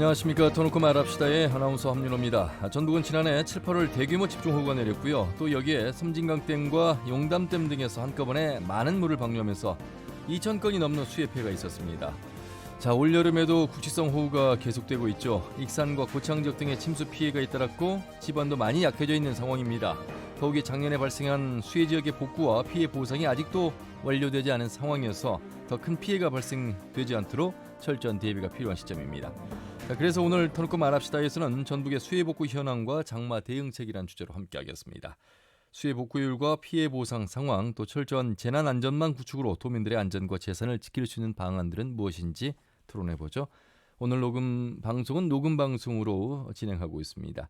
안녕하십니까. 터놓고 말합시다의 아나운서 함윤호입니다. 전북은 지난해 7, 8월 대규모 집중호우가 내렸고요. 또 여기에 섬진강댐과 용담댐 등에서 한꺼번에 많은 물을 방류하면서 2,000건이 넘는 수해 피해가 있었습니다. 자, 올여름에도 국지성 호우가 계속되고 있죠. 익산과 고창 지역 등의 침수 피해가 잇따랐고 지반도 많이 약해져 있는 상황입니다. 더욱이 작년에 발생한 수해 지역의 복구와 피해 보상이 아직도 완료되지 않은 상황이어서 더 큰 피해가 발생되지 않도록 철저한 대비가 필요한 시점입니다. 자, 그래서 오늘 터놓고 말합시다에서는 전북의 수해 복구 현황과 장마 대응책이라는 주제로 함께하겠습니다. 수해 복구율과 피해 보상 상황, 또 철저한 재난 안전망 구축으로 도민들의 안전과 재산을 지킬 수 있는 방안들은 무엇인지 토론해보죠. 오늘 방송은 녹음 방송으로 진행하고 있습니다.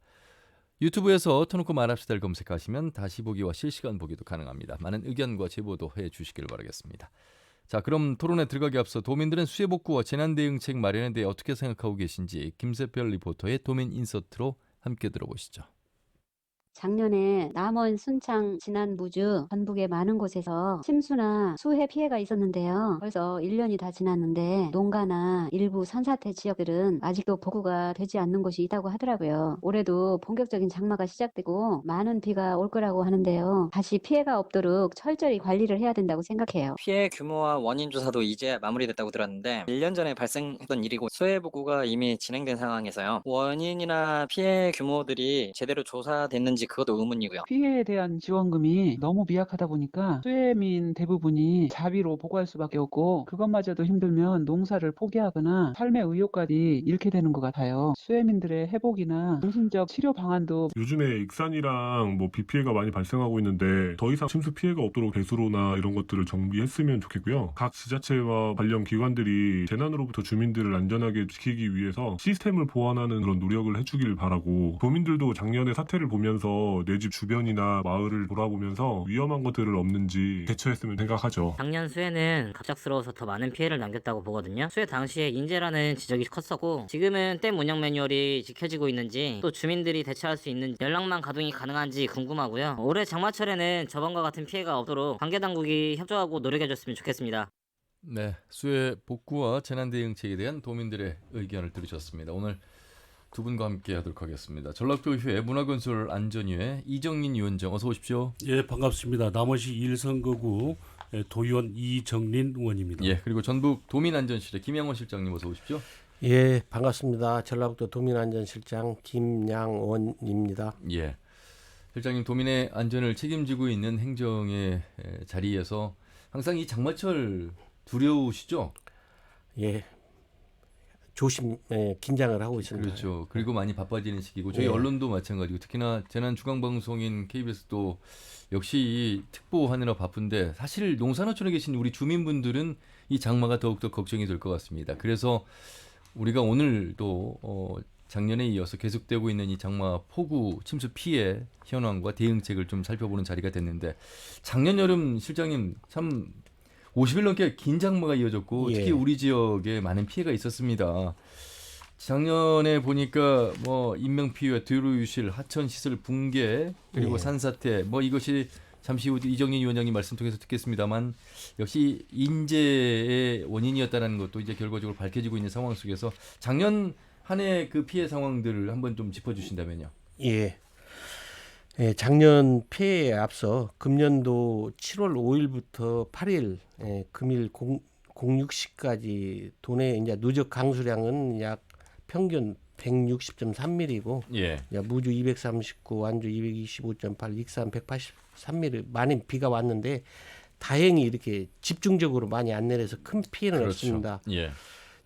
유튜브에서 터놓고 말합시다를 검색하시면 다시 보기와 실시간 보기도 가능합니다. 많은 의견과 제보도 해주시길 바라겠습니다. 자, 그럼 토론에 들어가기 앞서 도민들은 수해 복구와 재난 대응책 마련에 대해 어떻게 생각하고 계신지 김세별 리포터의 도민 인서트로 함께 들어보시죠. 작년에 남원, 순창, 진안, 무주, 전북의 많은 곳에서 침수나 수해 피해가 있었는데요. 벌써 1년이 다 지났는데 농가나 일부 산사태 지역들은 아직도 복구가 되지 않는 곳이 있다고 하더라고요. 올해도 본격적인 장마가 시작되고 많은 비가 올 거라고 하는데요. 다시 피해가 없도록 철저히 관리를 해야 된다고 생각해요. 피해 규모와 원인 조사도 이제 마무리됐다고 들었는데 1년 전에 발생했던 일이고 수해 복구가 이미 진행된 상황에서요. 원인이나 피해 규모들이 제대로 조사됐는지 그것도 의문이고요. 피해에 대한 지원금이 너무 미약하다 보니까 수해민 대부분이 자비로 보고할 수밖에 없고 그것마저도 힘들면 농사를 포기하거나 삶의 의욕까지 잃게 되는 것 같아요. 수해민들의 회복이나 정신적 치료 방안도 요즘에 익산이랑 비 피해가 많이 발생하고 있는데 더 이상 침수 피해가 없도록 배수로나 이런 것들을 정비했으면 좋겠고요. 각 지자체와 관련 기관들이 재난으로부터 주민들을 안전하게 지키기 위해서 시스템을 보완하는 그런 노력을 해주길 바라고, 도민들도 작년에 사태를 보면서 내 집 주변이나 마을을 돌아보면서 위험한 것들을 없는지 대처했으면 생각하죠. 작년 수해는 갑작스러워서 더 많은 피해를 남겼다고 보거든요. 수해 당시에 인재라는 지적이 컸었고 지금은 댐 운영 매뉴얼이 지켜지고 있는지 또 주민들이 대처할 수 있는 연락망 가동이 가능한지 궁금하고요. 올해 장마철에는 저번과 같은 피해가 없도록 관계당국이 협조하고 노력해줬으면 좋겠습니다. 네, 수해 복구와 재난 대응책에 대한 도민들의 의견을 들으셨습니다. 오늘 두 분과 함께 하도록 하겠습니다. 전라도의회 문화건설 안전위회 이정민 위원장, 어서 오십시오. 예, 반갑습니다. 남원시 1선거구 도의원 이정린 의원입니다. 예, 그리고 전북 도민안전실의 김양원 실장님, 어서 오십시오. 예, 반갑습니다. 전라북도 도민안전실장 김양원입니다. 예, 실장님, 도민의 안전을 책임지고 있는 행정의 자리에서 항상 이 장마철 두려우시죠? 예, 긴장을 하고 있습니다. 그렇죠. 그리고 많이 바빠지는 시기고 저희 언론도 마찬가지고 특히나 재난중앙방송인 KBS도 역시 특보하느라 바쁜데 사실 농산어촌에 계신 우리 주민분들은 이 장마가 더욱더 걱정이 될 것 같습니다. 그래서 우리가 오늘도 작년에 이어서 계속되고 있는 이 장마 폭우 침수 피해 현황과 대응책을 좀 살펴보는 자리가 됐는데, 작년 여름 실장님 참 50일 넘게 긴 장마가 이어졌고 특히 우리 지역에 많은 피해가 있었습니다. 작년에 보니까 인명피해, 도로유실, 하천시설 붕괴, 그리고 산사태, 이것이 잠시 후 이정민 위원장님 말씀 통해서 듣겠습니다만 역시 인재의 원인이었다는 것도 이제 결과적으로 밝혀지고 있는 상황 속에서 작년 한 해 그 피해 상황들을 한번 좀 짚어주신다면요. 예. 예, 작년 피해에 앞서 금년도 7월 5일부터 8일 금일 06시까지 도내 이제 누적 강수량은 약 평균 160.3mm이고 무주 239, 완주 225.8, 익산 183mm 많은 비가 왔는데 다행히 이렇게 집중적으로 많이 안 내려서 큰 피해는 없습니다.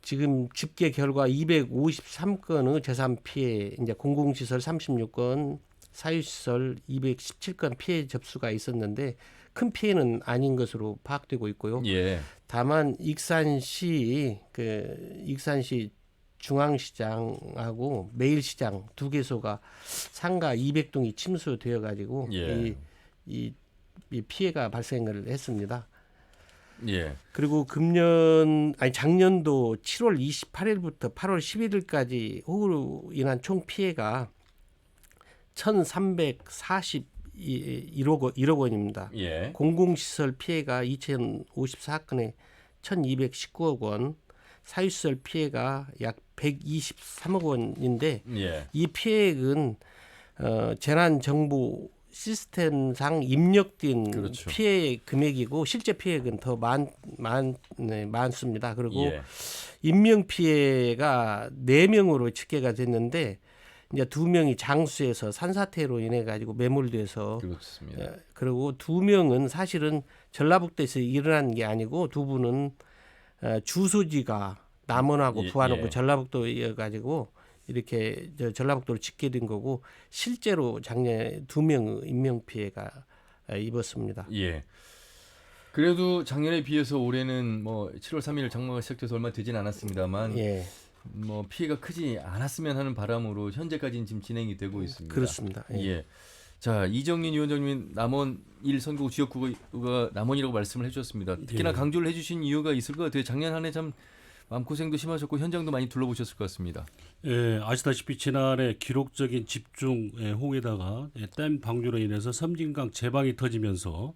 지금 집계 결과 253건의 재산 피해, 이제 공공시설 36건, 사유시설 217건 피해 접수가 있었는데 큰 피해는 아닌 것으로 파악되고 있고요. 다만 익산시 중앙시장하고 매일시장 두 개소가 상가 200동이 침수되어 가지고 이 피해가 발생을 했습니다. 그리고 작년도 7월 28일부터 8월 11일까지 호우로 인한 총 피해가 1,341억 원입니다. 공공시설 피해가 2,054건에 1,219억 원, 사유시설 피해가 약 123억 원인데 예. 이 피해액은 재난정보 시스템상 입력된 그렇죠. 피해 금액이고 실제 피해액은 더 많습니다. 그리고 예. 인명 피해가 4명으로 집계가 됐는데 이제 2명이 장수에서 산사태로 인해 가지고 매몰돼서 그렇습니다. 그리고 2명은 사실은 전라북도에서 일어난 게 아니고 2분은 주소지가 남원하고 부안하고 전라북도여 가지고 이렇게 전라북도로 집계된 거고 실제로 작년에 2명 인명 피해가 입었습니다. 예. 그래도 작년에 비해서 올해는 뭐 7월 3일 장마가 시작돼서 얼마 되진 않았습니다만 예. 뭐 피해가 크지 않았으면 하는 바람으로 현재까지는 지금 진행이 되고 있습니다. 그렇습니다. 예. 예. 자, 이정린 위원장님은 남원 1선거구 지역구가 남원이라고 말씀을 해주셨습니다. 특히나 예. 강조를 해주신 이유가 있을 것 같아요. 작년 한 해 참 마음고생도 심하셨고 현장도 많이 둘러보셨을 것 같습니다. 예, 아시다시피 지난해 기록적인 집중 호우에다가 댐 방류로 인해서 섬진강 제방이 터지면서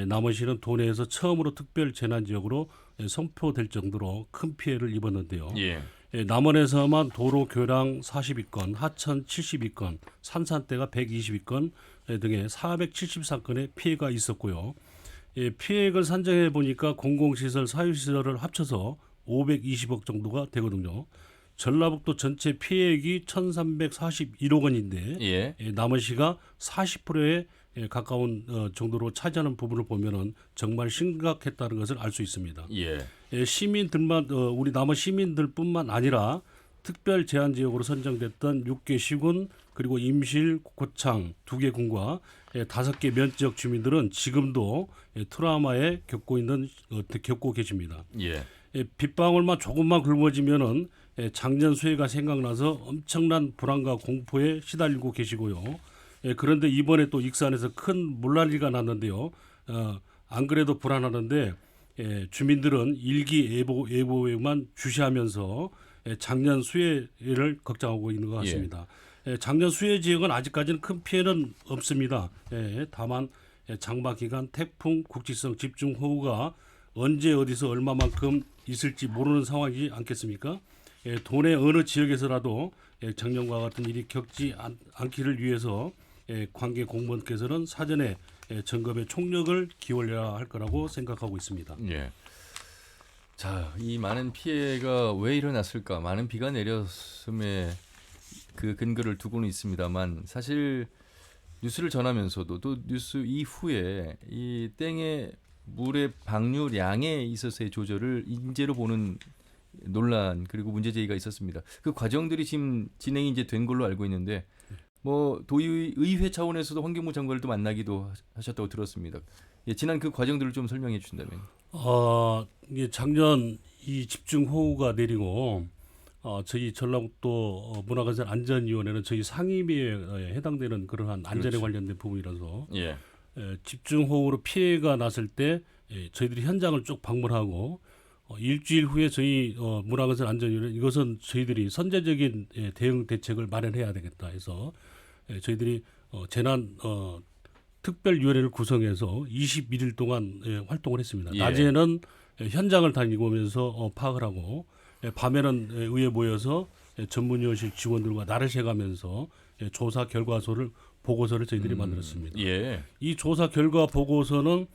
남원시는 도내에서 처음으로 특별 재난 지역으로 선포될 정도로 큰 피해를 입었는데요. 예. 남원에서만 도로 교량 42건, 하천 72건, 산산대가 122건 등의 473건의 피해가 있었고요. 피해액을 산정해 보니까 공공시설, 사유시설을 합쳐서 520억 정도가 되거든요. 전라북도 전체 피해액이 1,341억 원인데 예. 남원시가 40%에 가까운 정도로 차지하는 부분을 보면은 정말 심각했다는 것을 알 수 있습니다. 예. 시민들만 우리 남원 시민들뿐만 아니라 특별 제한 지역으로 선정됐던 6개 시군 그리고 임실, 고창 2개 군과 5개 면지역 주민들은 지금도 트라우마에 겪고 계십니다. 예. 빗방울만 조금만 굵어지면은 작년 수해가 생각나서 엄청난 불안과 공포에 시달리고 계시고요. 그런데 이번에 또 익산에서 큰 물난리가 났는데요. 안 그래도 불안하는데 주민들은 일기예보에만 주시하면서 작년 수해를 걱정하고 있는 것 같습니다. 작년 수해 지역은 아직까지는 큰 피해는 없습니다. 다만 장마 기간 태풍, 국지성 집중호우가 언제 어디서 얼마만큼 있을지 모르는 상황이지 않겠습니까? 도내 어느 지역에서라도 작년과 같은 일이 겪지 않기를 위해서 관계 공무원께서는 사전에 점검에 총력을 기울여야 할 거라고 생각하고 있습니다. 예. 자, 이 많은 피해가 왜 일어났을까? 많은 비가 내렸음에 그 근거를 두고는 있습니다만 사실 뉴스를 전하면서도 또 뉴스 이후에 이 땡의 물의 방류량에 있어서의 조절을 인재로 보는 논란 그리고 문제 제기가 있었습니다. 그 과정들이 지금 진행이 이제 된 걸로 알고 있는데 뭐 도의회 차원에서도 환경부 장관을 또 만나기도 하셨다고 들었습니다. 예, 지난 그 과정들을 좀 설명해 주신다면. 이게 작년 이 집중호우가 내리고 저희 전라북도 문화건설 안전위원회는 저희 상임위에 해당되는 그러한 안전에 그렇죠. 관련된 부분이라서 예. 집중호우로 피해가 났을 때 저희들이 현장을 쭉 방문하고 일주일 후에 저희 문화건설 안전위원회 이것은 저희들이 선제적인 대응 대책을 마련해야 되겠다 해서 저희들이 재난 특별위원회를 구성해서 21일 동안 활동을 했습니다. 예. 낮에는 현장을 다니고 오면서 파악을 하고 밤에는 의회에 모여서 전문위원실 직원들과 날을 새가면서 조사 결과서를 보고서를 저희들이 만들었습니다. 예. 이 조사 결과 보고서는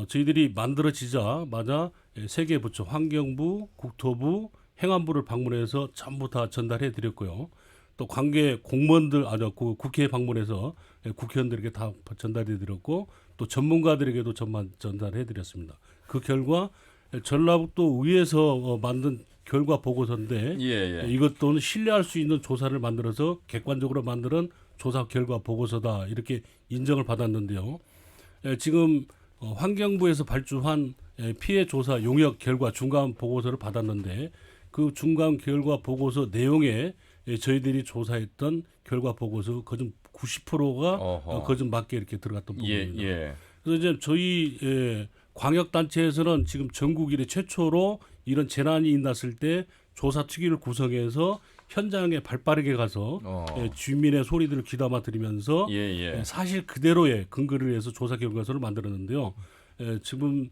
저희들이 만들어지자마자 세계 부처 환경부, 국토부, 행안부를 방문해서 전부 다 전달해 드렸고요. 또 관계 공무원들 국회에 방문해서 국회의원들에게 다 전달해 드렸고 또 전문가들에게도 전달해 드렸습니다. 그 결과 전라북도 의회에서 만든 결과 보고서인데 이것도 신뢰할 수 있는 조사를 만들어서 객관적으로 만드는 조사 결과 보고서다 이렇게 인정을 받았는데요. 지금 환경부에서 발주한 피해 조사 용역 결과 중간 보고서를 받았는데 그 중간 결과 보고서 내용에 저희들이 조사했던 결과 보고서 거의 90%가 거의 맞게 이렇게 들어갔던 부분입니다. 그래서 이제 저희 광역단체에서는 지금 전국 이래 최초로 이런 재난이 났을 때 조사 특위를 구성해서 현장에 발빠르게 가서 주민의 소리들을 귀담아 들으면서 사실 그대로의 근거를 해서 조사 결과서를 만들었는데요. 지금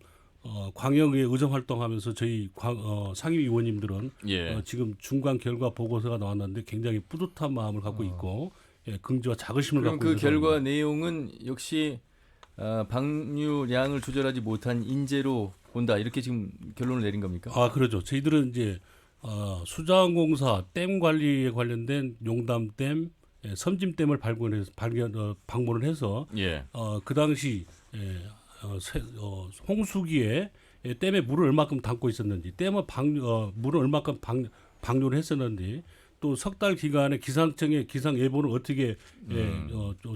광역에 의정 활동하면서 저희 상임위원님들은 예. 지금 중간 결과 보고서가 나왔는데 굉장히 뿌듯한 마음을 갖고 있고 긍지와 자긍심을 그럼 갖고 그 있는 결과 사람입니다. 내용은 역시 방류량을 조절하지 못한 인재로 본다 이렇게 지금 결론을 내린 겁니까? 그렇죠. 저희들은 이제 수자원공사 댐 관리에 관련된 용담댐, 섬진댐을 방문을 해서 예. 그 당시 홍수기에 댐에 물을 얼마큼 담고 있었는지, 댐의 물을 얼마큼 방류를 했었는지, 또 석 달 기간에 기상청의 기상 예보를 어떻게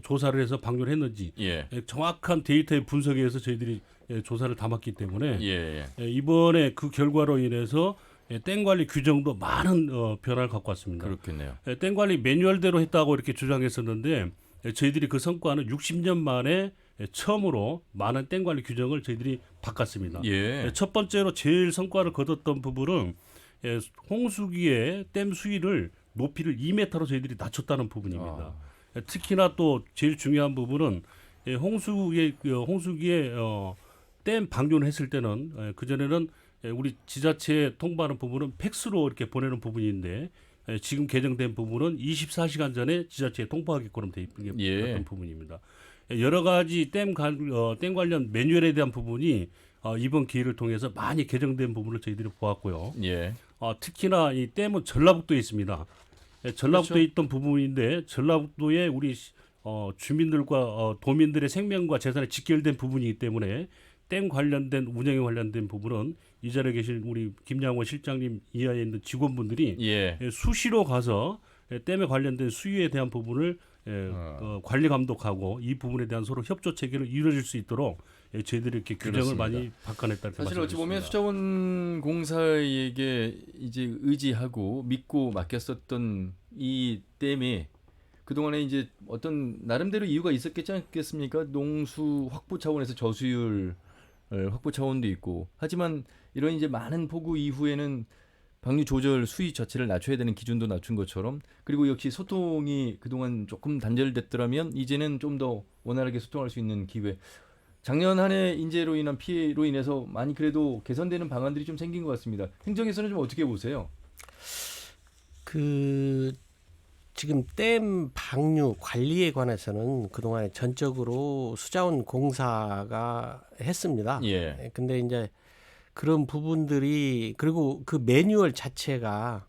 조사를 해서 방류를 했는지 예. 정확한 데이터의 분석에 의해서 저희들이 조사를 담았기 때문에 예. 이번에 그 결과로 인해서 댐 관리 규정도 많은 변화를 갖고 왔습니다. 그렇겠네요. 댐 관리 매뉴얼대로 했다고 이렇게 주장했었는데 저희들이 그 성과는 60년 만에 처음으로 많은 댐 관리 규정을 저희들이 바꿨습니다. 예. 첫 번째로 제일 성과를 거뒀던 부분은 홍수기에 댐 수위를 높이를 2m로 저희들이 낮췄다는 부분입니다. 특히나 또 제일 중요한 부분은 홍수기에 댐 방류를 했을 때는 그전에는 우리 지자체에 통보하는 부분은 팩스로 이렇게 보내는 부분인데 지금 개정된 부분은 24시간 전에 지자체에 통보하게끔 돼 있는 예. 부분입니다. 여러 가지 댐 관련 매뉴얼에 대한 부분이 이번 기회를 통해서 많이 개정된 부분을 저희들이 보았고요. 예. 특히나 이 댐은 전라북도에 있습니다. 전라북도에 그렇죠. 있던 부분인데 전라북도에 우리 주민들과 도민들의 생명과 재산에 직결된 부분이기 때문에 댐 관련된 운영에 관련된 부분은 이 자리에 계신 우리 김양호 실장님 이하에 있는 직원분들이 예. 수시로 가서 댐에 관련된 수위에 대한 부분을 관리 감독하고 이 부분에 대한 서로 협조 체계를 이루어질 수 있도록 저희들이 이렇게 규정을 그렇습니다. 많이 바꿔냈다. 사실 어찌 보면 수자원공사에게 이제 의지하고 믿고 맡겼었던 이 댐이 그동안에 이제 어떤 나름대로 이유가 있었겠지 않겠습니까? 농수 확보 차원에서 저수율 확보 차원도 있고 하지만 이런 이제 많은 폭우 이후에는 방류 조절 수위 자체를 낮춰야 되는 기준도 낮춘 것처럼 그리고 역시 소통이 그동안 조금 단절됐더라면 이제는 좀 더 원활하게 소통할 수 있는 기회. 작년 한 해 인재로 인한 피해로 인해서 많이 그래도 개선되는 방안들이 좀 생긴 것 같습니다. 행정에서는 좀 어떻게 보세요? 지금 댐 방류 관리에 관해서는 그동안에 전적으로 수자원공사가 했습니다. 예. 근데 이제 그런 부분들이 그리고 그 매뉴얼 자체가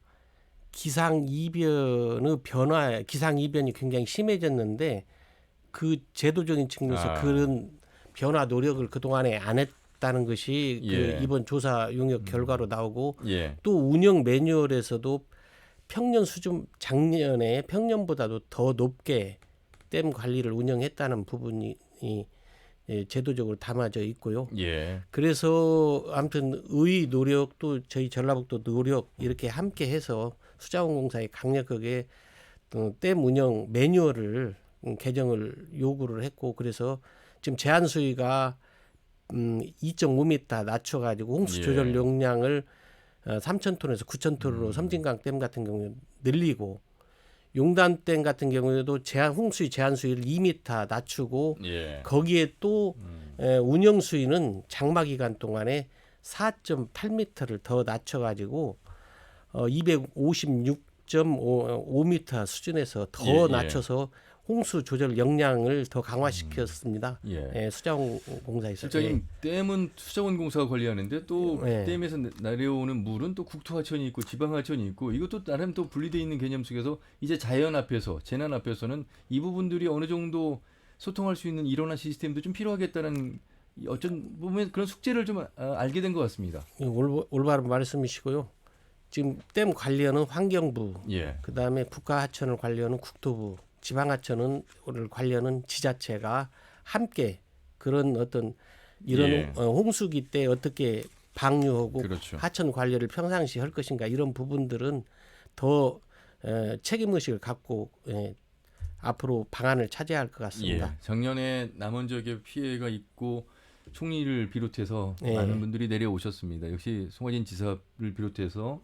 기상 이변이 굉장히 심해졌는데 그 제도적인 측면에서 그런 변화 노력을 그동안에 안 했다는 것이 예. 그 이번 조사 용역 결과로 나오고 예. 또 운영 매뉴얼에서도 평년 수준 작년에 평년보다도 더 높게 댐 관리를 운영했다는 부분이 제도적으로 담아져 있고요. 예. 그래서 아무튼 의 노력 또 저희 전라북도 노력 이렇게 함께 해서 수자원공사에 강력하게 댐 운영 매뉴얼을 개정을 요구를 했고 그래서 지금 제한 수위가 2.5m 낮춰가지고 홍수 조절 용량을 3,000톤에서 9,000톤으로 섬진강 댐 같은 경우에 늘리고 용담댐 같은 경우에도 홍수위 제한 수위를 2m 낮추고 거기에 또 운영 수위는 장마 기간 동안에 4.8m를 더 낮춰가지고 256.5m 수준에서 더 낮춰서 홍수 조절 역량을 더 강화시켰습니다. 수자원공사에서. 실장님, 댐은 수자원공사가 관리하는데 또 댐에서 내려오는 물은 또 국토하천이 있고 지방하천이 있고 이것도 나름 또 분리되어 있는 개념 속에서 이제 자연 앞에서 재난 앞에서는 이 부분들이 어느 정도 소통할 수 있는 일원화 시스템도 좀 필요하겠다는 어쩐 보면 그런 숙제를 좀 알게 된 것 같습니다. 올바른 말씀이시고요. 지금 댐 관리하는 환경부, 그다음에 국가하천을 관리하는 국토부, 지방하천을 관리하는 지자체가 함께 그런 어떤 이런 홍수기 때 어떻게 방류하고 하천 관리를 평상시 할 것인가 이런 부분들은 더 책임의식을 갖고 앞으로 방안을 찾아야 할 것 같습니다. 작년에 남원 지역에 피해가 있고 총리를 비롯해서 많은 분들이 내려오셨습니다. 역시 송화진 지사를 비롯해서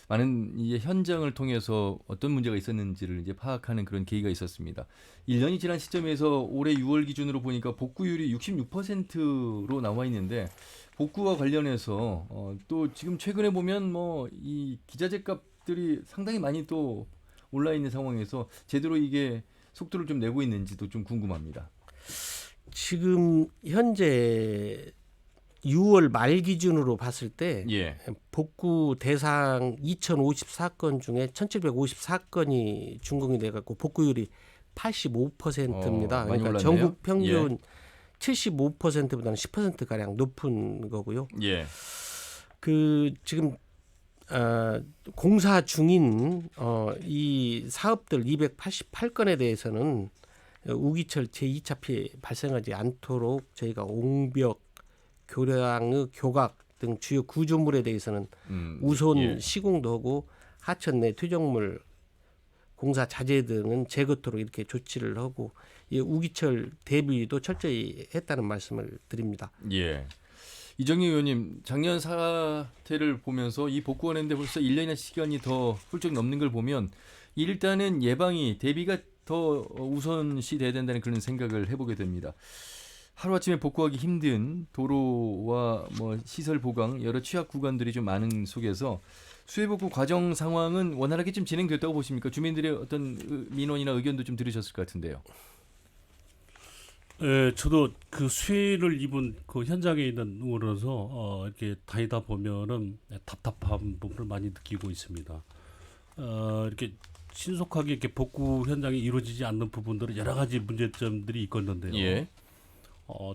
많은 이제 현장을 통해서 어떤 문제가 있었는지를 이제 파악하는 그런 계기가 있었습니다. 1년이 지난 시점에서 올해 6월 기준으로 보니까 복구율이 66%로 나와 있는데 복구와 관련해서 또 지금 최근에 보면 뭐 이 기자재 값들이 상당히 많이 또 올라 있는 상황에서 제대로 이게 속도를 좀 내고 있는지도 좀 궁금합니다. 지금 현재 6월 말 기준으로 봤을 때 예. 복구 대상 2,054건 중에 1,754건이 준공이 돼갖고 복구율이 85%입니다. 많이 그러니까 올랐네요. 전국 평균 75%보다는 10% 가량 높은 거고요. 예. 그 지금 공사 중인 이 사업들 288건에 대해서는 우기철 제2차 피해 발생하지 않도록 저희가 옹벽, 교량의 교각 등 주요 구조물에 대해서는 우선 예. 시공도 하고 하천 내 퇴적물 공사 자재 등은 제거토록 이렇게 조치를 하고 이 우기철 대비도 철저히 했다는 말씀을 드립니다. 예. 이정희 의원님, 작년 사태를 보면서 이 복구하는데 벌써 1년이나 시간이 더 훌쩍 넘는 걸 보면 일단은 예방이 대비가 더 우선시 돼야 된다는 그런 생각을 해보게 됩니다. 하루아침에 복구하기 힘든 도로와 뭐 시설 보강 여러 취약 구간들이 좀 많은 속에서 수해 복구 과정 상황은 원활하게 좀 진행됐다고 보십니까? 주민들의 어떤 민원이나 의견도 좀 들으셨을 것 같은데요. 예, 저도 그 수해를 입은 그 현장에 있는 의원으로서 이렇게 다니다 보면은 답답한 부분을 많이 느끼고 있습니다. 이렇게 신속하게 이렇게 복구 현장이 이루어지지 않는 부분들은 여러 가지 문제점들이 있겠는데요. 예.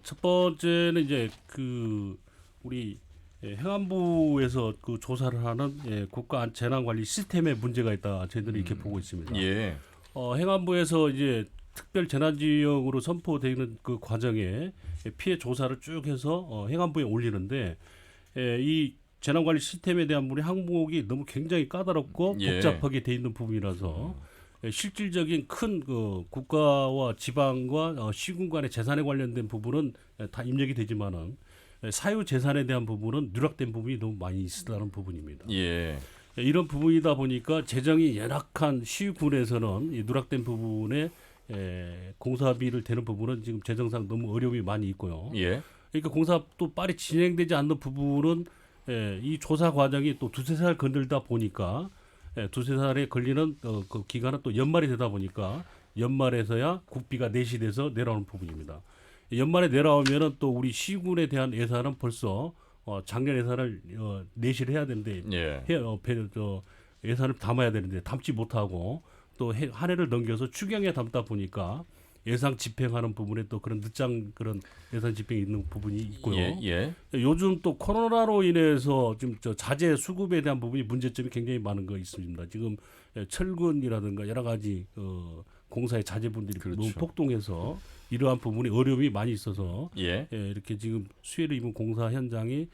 첫 번째는 이제 그 우리 행안부에서 그 조사를 하는 국가 재난관리 시스템에 문제가 있다. 저희들이 이렇게 보고 있습니다. 예. 행안부에서 이제 특별 재난지역으로 선포되는 그 과정에 피해 조사를 쭉 해서 행안부에 올리는데 이 재난관리 시스템에 대한 우리 항목이 너무 굉장히 까다롭고 예. 복잡하게 돼 있는 부분이라서 실질적인 큰 그 국가와 지방과 시군 간의 재산에 관련된 부분은 다 입력이 되지만은 사유 재산에 대한 부분은 누락된 부분이 너무 많이 있다는 부분입니다. 예. 이런 부분이다 보니까 재정이 열악한 시군에서는 이 누락된 부분에 공사비를 대는 부분은 지금 재정상 너무 어려움이 많이 있고요. 예. 그러니까 공사 또 빨리 진행되지 않는 부분은 이 조사 과정이 또 두세 살 건들다 보니까 두세 살에 걸리는 그 기간은 또 연말이 되다 보니까 연말에서야 국비가 내시돼서 내려오는 부분입니다. 연말에 내려오면은 또 우리 시군에 대한 예산은 벌써 작년 예산을 내시를 해야 되는데 예. 예산을 담아야 되는데 담지 못하고 또 한 해를 넘겨서 추경에 담다 보니까 예상 집행하는 부분에 또 그런 늦장 그런 예산 집행이 있는 부분이 있고요. 예. 요즘 또 코로나로 인해서 좀 자재 수급에 대한 부분이 문제점이 굉장히 많은 거 있습니다. 지금 철근이라든가 여러 가지 공사의 자재분들이 그렇죠. 너무 폭동해서 이러한 부분이 어려움이 많이 있어서 예. 이렇게 지금 수해를 입은 공사 현장이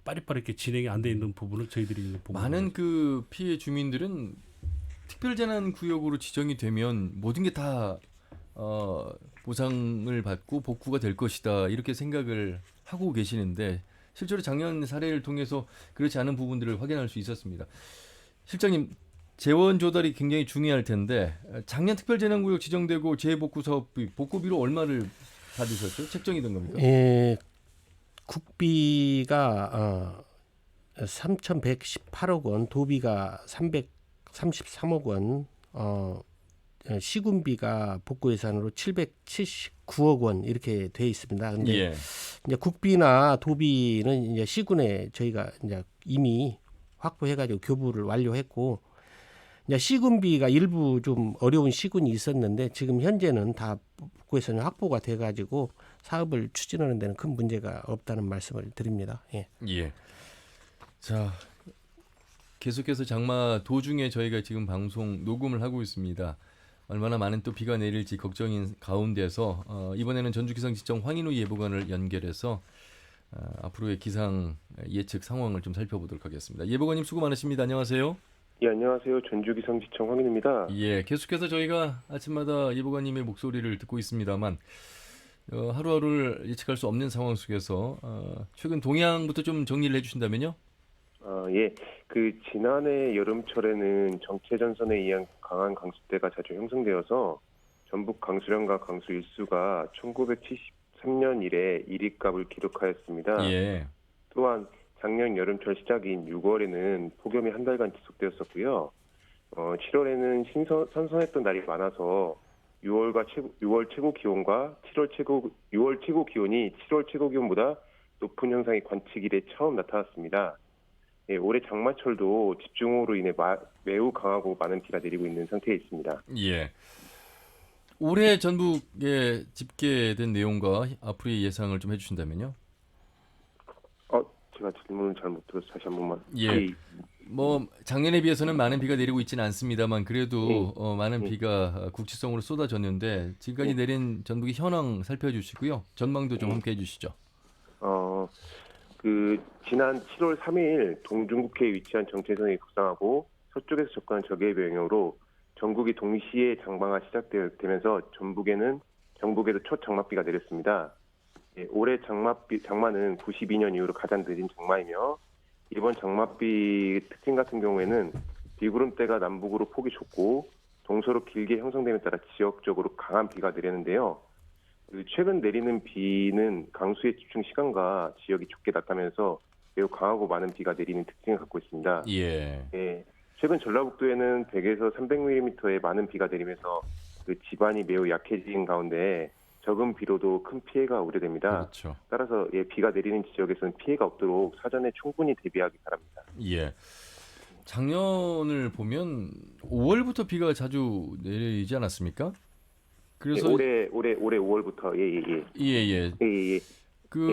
빠릿빠릿 이렇게 진행이 안 돼 있는 부분을 저희들이 보고 많은 그 피해 주민들은 특별재난구역으로 지정이 되면 모든 게 다 보상을 받고 복구가 될 것이다 이렇게 생각을 하고 계시는데 실제로 작년 사례를 통해서 그렇지 않은 부분들을 확인할 수 있었습니다. 실장님, 재원 조달이 굉장히 중요할 텐데 작년 특별재난구역 지정되고 재복구 사업비 복구비로 얼마를 받으셨어요? 책정이 된 겁니까? 국비가 3,118억 원, 도비가 333억 원, 시군비가 복구 예산으로 779억 원 이렇게 돼 있습니다. 근데 예. 이제 국비나 도비는 이제 시군에 저희가 이제 이미 확보해가지고 교부를 완료했고, 이제 시군비가 일부 좀 어려운 시군이 있었는데 지금 현재는 다 복구에서는 확보가 돼가지고 사업을 추진하는 데는 큰 문제가 없다는 말씀을 드립니다. 예. 예. 자, 계속해서 장마 도중에 저희가 지금 방송 녹음을 하고 있습니다. 얼마나 많은 또 비가 내릴지 걱정인 가운데서 이번에는 전주기상지청 황인우 예보관을 연결해서 앞으로의 기상 예측 상황을 좀 살펴보도록 하겠습니다. 예보관님 수고 많으십니다. 안녕하세요. 예, 안녕하세요. 전주기상지청 황인우입니다. 예, 계속해서 저희가 아침마다 예보관님의 목소리를 듣고 있습니다만 하루하루를 예측할 수 없는 상황 속에서 최근 동향부터 좀 정리를 해주신다면요? 예. 그 지난해 여름철에는 정체전선에 의한 강한 강수대가 자주 형성되어서 전북 강수량과 강수 일수가 1973년 이래 1위값을 기록하였습니다. 예. 또한 작년 여름철 시작인 6월에는 폭염이 한 달간 지속되었었고요. 7월에는 선선했던 날이 많아서 6월 최고 기온과 6월 최고 기온이 7월 최고 기온보다 높은 현상이 관측 이래 처음 나타났습니다. 예, 올해 장마철도 집중호우로 인해 매우 강하고 많은 비가 내리고 있는 상태에 있습니다. 예. 올해 전북에 집계된 내용과 앞으로의 예상을 좀 해주신다면요? 제가 질문을 잘못 들어서 다시 한 번만. 예. 뭐 작년에 비해서는 많은 비가 내리고 있지는 않습니다만 그래도 많은 비가 국지성으로 쏟아졌는데 지금까지 내린 전북의 현황 살펴주시고요. 전망도 좀 함께 해주시죠. 지난 7월 3일 동중국해에 위치한 정체선이 북상하고 서쪽에서 접근한 저기압의 영향으로 전국이 동시에 장마가 시작되면서 전북에도 첫 장맛비가 내렸습니다. 예, 올해 장마는 92년 이후로 가장 늦은 장마이며 이번 장맛비 특징 같은 경우에는 비구름대가 남북으로 폭이 좁고 동서로 길게 형성됨에 따라 지역적으로 강한 비가 내리는데요. 최근 내리는 비는 강수의 집중 시간과 지역이 좁게 나타나면서 매우 강하고 많은 비가 내리는 특징을 갖고 있습니다. 예. 예, 최근 전라북도에는 100에서 300mm의 많은 비가 내리면서 그 지반이 매우 약해진 가운데 적은 비로도 큰 피해가 우려됩니다. 그렇죠. 따라서 비가 내리는 지역에서는 피해가 없도록 사전에 충분히 대비하기 바랍니다. 예. 작년을 보면 5월부터 비가 자주 내리지 않았습니까? 그래서 올해 5월부터 예.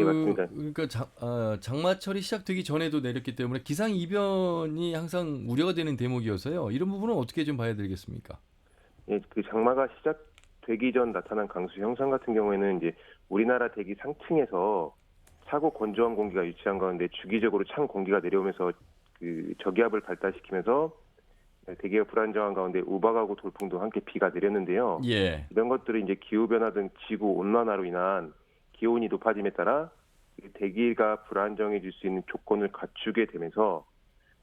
맞습니다. 그러니까 장마철이 시작되기 전에도 내렸기 때문에 기상 이변이 항상 우려가 되는 대목이어서요. 이런 부분은 어떻게 좀 봐야 되겠습니까? 예, 그 장마가 시작되기 전 나타난 강수 형상 같은 경우에는 이제 우리나라 대기 상층에서 차고 건조한 공기가 유치한 가운데 주기적으로 찬 공기가 내려오면서 그 저기압을 발달시키면서 대기가 불안정한 가운데 우박하고 돌풍도 함께 비가 내렸는데요. 예. 이런 것들이 이제 기후 변화 등 지구 온난화로 인한 기온이 높아짐에 따라 대기가 불안정해질 수 있는 조건을 갖추게 되면서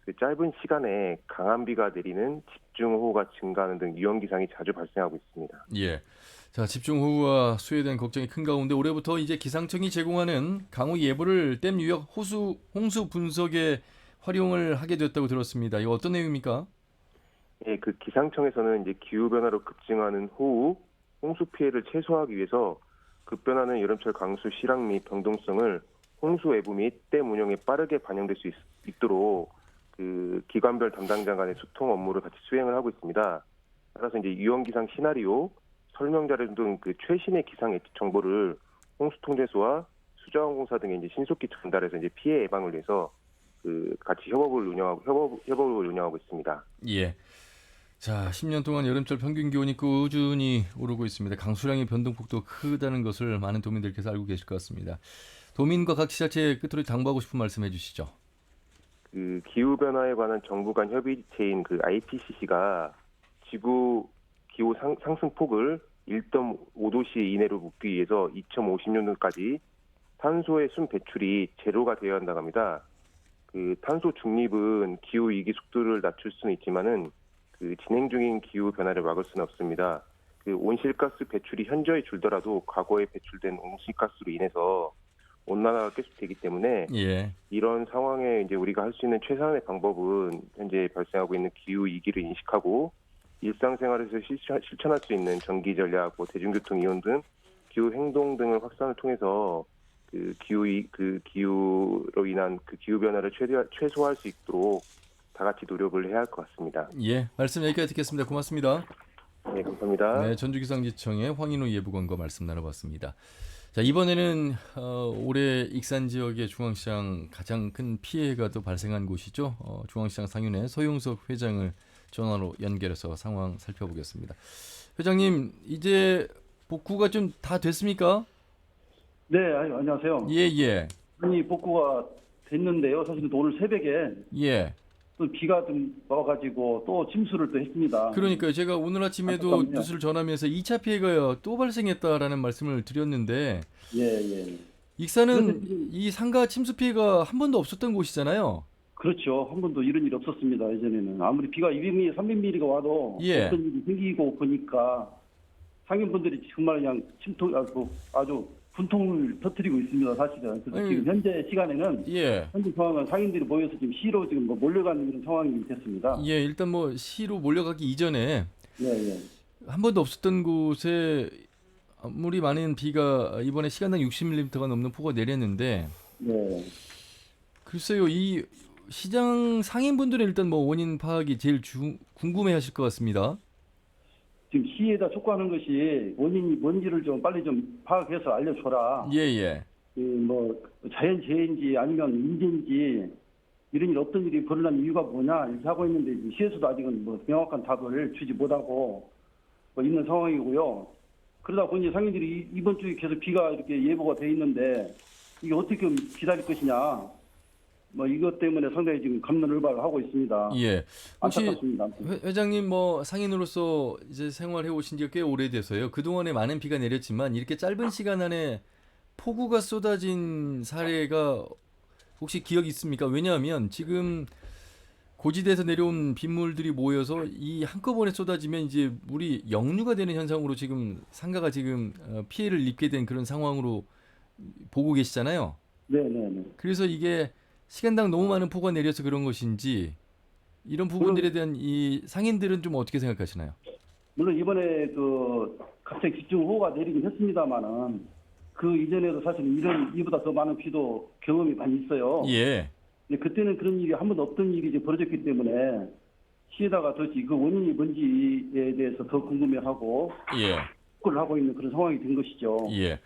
그 짧은 시간에 강한 비가 내리는 집중호우가 증가하는 등 위험 기상이 자주 발생하고 있습니다. 예. 자, 집중호우와 수해에 대한 걱정이 큰 가운데 올해부터 이제 기상청이 제공하는 강우 예보를 댐 유역 홍수 분석에 활용을 하게 됐다고 들었습니다. 이거 어떤 내용입니까? 예, 그 기상청에서는 이제 기후 변화로 급증하는 호우, 홍수 피해를 최소화하기 위해서 급변하는 여름철 강수 실황 및 변동성을 홍수 외부 및 댐 운영에 빠르게 반영될 수 있도록 그 기관별 담당자 간의 소통 업무를 같이 수행을 하고 있습니다. 따라서 이제 위험 기상 시나리오, 설명 자료 등 그 최신의 기상 예측 정보를 홍수 통제소와 수자원공사 등에 이제 신속히 전달해서 이제 피해 예방을 위해서 그 같이 협업을 운영하고 있습니다. 예. 자, 10년 동안 여름철 평균 기온이 꾸준히 오르고 있습니다. 강수량의 변동폭도 크다는 것을 많은 도민들께서 알고 계실 것 같습니다. 도민과 각 지자체에 끝으로 당부하고 싶은 말씀 해주시죠. 그 기후 변화에 관한 정부 간 협의체인 그 IPCC가 지구 기후 상승 폭을 1.5도씨 이내로 묶기 위해서 2050년도까지 탄소의 순 배출이 제로가 되어야 한다고 합니다. 그 탄소 중립은 기후 위기 속도를 낮출 수는 있지만은 그 진행 중인 기후 변화를 막을 수는 없습니다. 그 온실가스 배출이 현저히 줄더라도 과거에 배출된 온실가스로 인해서 온난화가 계속되기 때문에 이런 상황에 이제 우리가 할 수 있는 최선의 방법은 현재 발생하고 있는 기후 위기를 인식하고 일상생활에서 실천할 수 있는 전기 전략, 대중교통 이용 등 기후 행동 등을 확산을 통해서 그 기후로 인한 그 기후 변화를 최소화할 수 있도록 다 같이 노력을 해야 할 것 같습니다. 예, 말씀 여기까지 듣겠습니다. 고맙습니다. 네, 감사합니다. 네, 전주기상지청의 황인우 예보관과 말씀 나눠봤습니다. 자, 이번에는 올해 익산 지역의 중앙시장 가장 큰 피해가 또 발생한 곳이죠. 중앙시장 상윤회 서용석 회장을 전화로 연결해서 상황 살펴보겠습니다. 회장님, 이제 복구가 좀 다 됐습니까? 네, 안녕하세요. 예. 아니, 복구가 됐는데요. 사실은 오늘 새벽에 또 비가 좀 와가지고 또 침수를 또 했습니다. 그러니까요. 제가 오늘 아침에도 뉴스를 전하면서 2차 피해가 또 발생했다라는 말씀을 드렸는데 익산은 이 상가 침수 피해가 한 번도 없었던 곳이잖아요. 그렇죠. 한 번도 이런 일이 없었습니다. 예전에는 아무리 비가 200mm, 300mm가 와도 예. 어떤 일이 생기고 보니까 상인분들이 정말 그냥 아주 분통을 터뜨리고 있습니다. 사실은. 그래서 아니, 지금 현재 시간에는 예. 현재 상황은 상인들이 모여서 지금 시로 지금 몰려가는 이런 상황이 됐습니다. 예, 일단 뭐 시로 몰려가기 이전에 예, 예. 한 번도 없었던 곳에 아무리 많은 비가 이번에 시간당 60mm가 넘는 폭우가 내렸는데 네. 글쎄요, 이 시장 상인분들은 일단 뭐 원인 파악이 제일 궁금해하실 것 같습니다. 지금 시에다 촉구하는 것이 원인이 뭔지를 좀 빨리 좀 파악해서 알려줘라. 예. 뭐 자연재해인지 아니면 인재인지 이런 일 어떤 일이 벌어난 이유가 뭐냐 이렇게 하고 있는데 시에서도 아직은 뭐 명확한 답을 주지 못하고 뭐 있는 상황이고요. 그러다 보니 상인들이 이번 주에 계속 비가 이렇게 예보가 돼 있는데 이게 어떻게 기다릴 것이냐. 뭐 이것 때문에 상당히 지금 갑론을박을 하고 있습니다. 예. 혹시 안타깝습니다. 회장님 뭐 상인으로서 이제 생활해 오신 지 꽤 오래돼서요. 그동안에 많은 비가 내렸지만 이렇게 짧은 시간 안에 폭우가 쏟아진 사례가 혹시 기억이 있습니까? 왜냐하면 지금 고지대에서 내려온 빗물들이 모여서 이 한꺼번에 쏟아지면 이제 물이 역류가 되는 현상으로 지금 상가가 지금 피해를 입게 된 그런 상황으로 보고 계시잖아요. 네네네. 그래서 이게 시간당 너무 많은 폭우가 내려서 그런 것인지 이런 부분들에 대한 이 상인들은 좀 어떻게 생각하시나요? 물론 이번에 갑자기 집중호우가 내리긴 했습니다만은 그 이전에도 사실 이보다 더 많은 비도 경험이 많이 있어요. 예. 근데 그때는 그런 일이 한 번도 없던 일이 이제 벌어졌기 때문에 시에다가 도대체 그 원인이 뭔지에 대해서 더 궁금해하고 예. 촉구를 하고 있는 그런 상황이 된 것이죠. 예.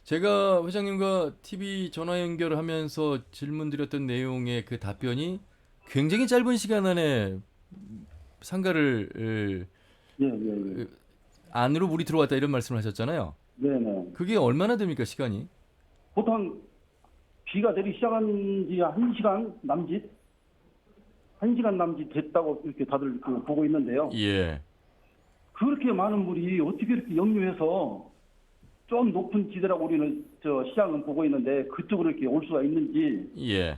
제가 회장님과 TV 전화 연결을 하면서 질문 드렸던 내용의 그 답변이 굉장히 짧은 시간 안에 상가를 예. 안으로 물이 들어왔다 이런 말씀을 하셨잖아요. 네네. 그게 얼마나 됩니까, 시간이? 보통 비가 내리기 시작한 지 1시간 남짓? 1시간 남짓 됐다고 이렇게 다들 보고 있는데요. 예. 그렇게 많은 물이 어떻게 이렇게 역류해서 좀 높은 지대라고 우리는 시장은 보고 있는데 그쪽으로 이렇게 올 수가 있는지. 예.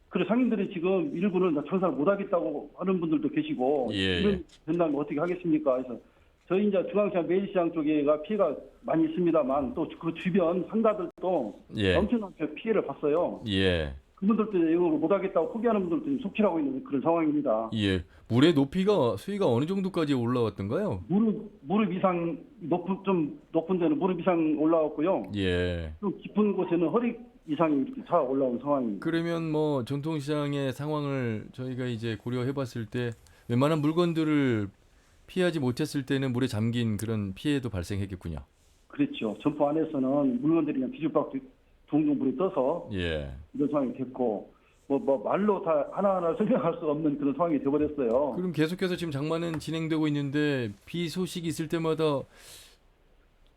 그래 상인들이 지금 일부는 장사를 못하겠다고 하는 분들도 계시고 예. 이런 된다면 어떻게 하겠습니까? 그래서 저희 이제 중앙시장 매일시장 쪽에가 피해가 많이 있습니다만 또 그 주변 상가들도 예. 엄청난 피해를 봤어요. 예. 그분들도 이거 못하겠다고 포기하는 분들도 지금 속출하고 있는 그런 상황입니다. 예. 물의 수위가 어느 정도까지 올라왔던가요? 무릎 이상 좀 높은 데는 무릎 이상 올라왔고요. 예. 좀 깊은 곳에는 허리 이상이 이렇게 다 올라온 상황입니다. 그러면 뭐 전통시장의 상황을 저희가 이제 고려해봤을 때 웬만한 물건들을 피하지 못했을 때는 물에 잠긴 그런 피해도 발생했겠군요. 그렇죠. 점포 안에서는 물건들이 그냥 뒤죽박죽 둥둥 물에 떠서 예. 이런 상황이 됐고 뭐 말로 다 하나하나 설명할 수 없는 그런 상황이 되어버렸어요. 그럼 계속해서 지금 장마는 진행되고 있는데 비 소식이 있을 때마다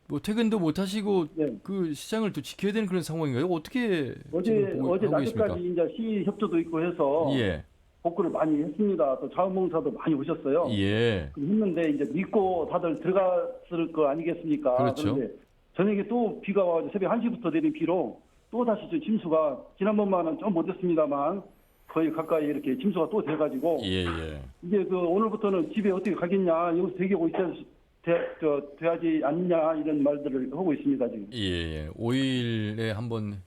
뭐 퇴근도 못 하시고 네. 그 시장을 또 지켜야 되는 그런 상황인가요? 어떻게 어제 하고 계십니까? 낮에까지 이제 시 협조도 있고 해서 예. 복구를 많이 했습니다. 또 자원봉사도 많이 오셨어요. 예. 했는데 이제 믿고 다들 들어갔을 거 아니겠습니까? 그렇죠. 그런데 저녁에 또 비가 와서 새벽 1시부터 내린 비로 또 다시 침수가 지난번만은 좀 못했습니다만 거의 가까이 이렇게 침수가 또 돼가지고 예. 이제 오늘부터는 집에 어떻게 가겠냐 여기서 대기하고 돼야지 않냐 이런 말들을 하고 있습니다 지금. 예. 5일에 한번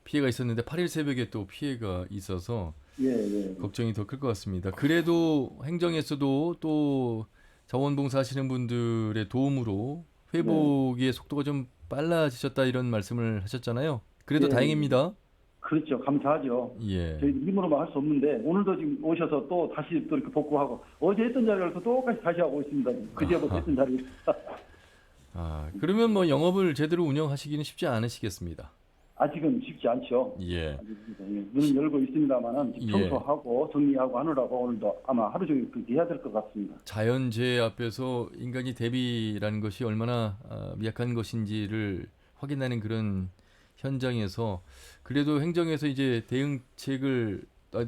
피해가 있었는데 8일 새벽에 또 피해가 있어서 예. 걱정이 더 클 것 같습니다. 그래도 행정에서도 또 자원봉사 하시는 분들의 도움으로 회복의 속도가 좀 빨라지셨다 이런 말씀을 하셨잖아요. 그래도 예. 다행입니다. 그렇죠. 감사하죠. 예. 저희 힘으로만 할 수 없는데 오늘도 지금 오셔서 또 다시 또 이렇게 복구하고 어제 했던 자리를 또 똑같이 다시 하고 있습니다. 그제부터 했던 자리. 그러면 뭐 영업을 제대로 운영하시기는 쉽지 않으시겠습니다. 아직은 쉽지 않죠. 예. 문은 열고 있습니다만은 예. 청소하고 정리하고 하느라고 오늘도 아마 하루 종일 그렇게 해야 될 것 같습니다. 자연재해 앞에서 인간이 대비라는 것이 얼마나 미약한 것인지를 확인하는 그런 현장에서 그래도 행정에서 이제 대응책을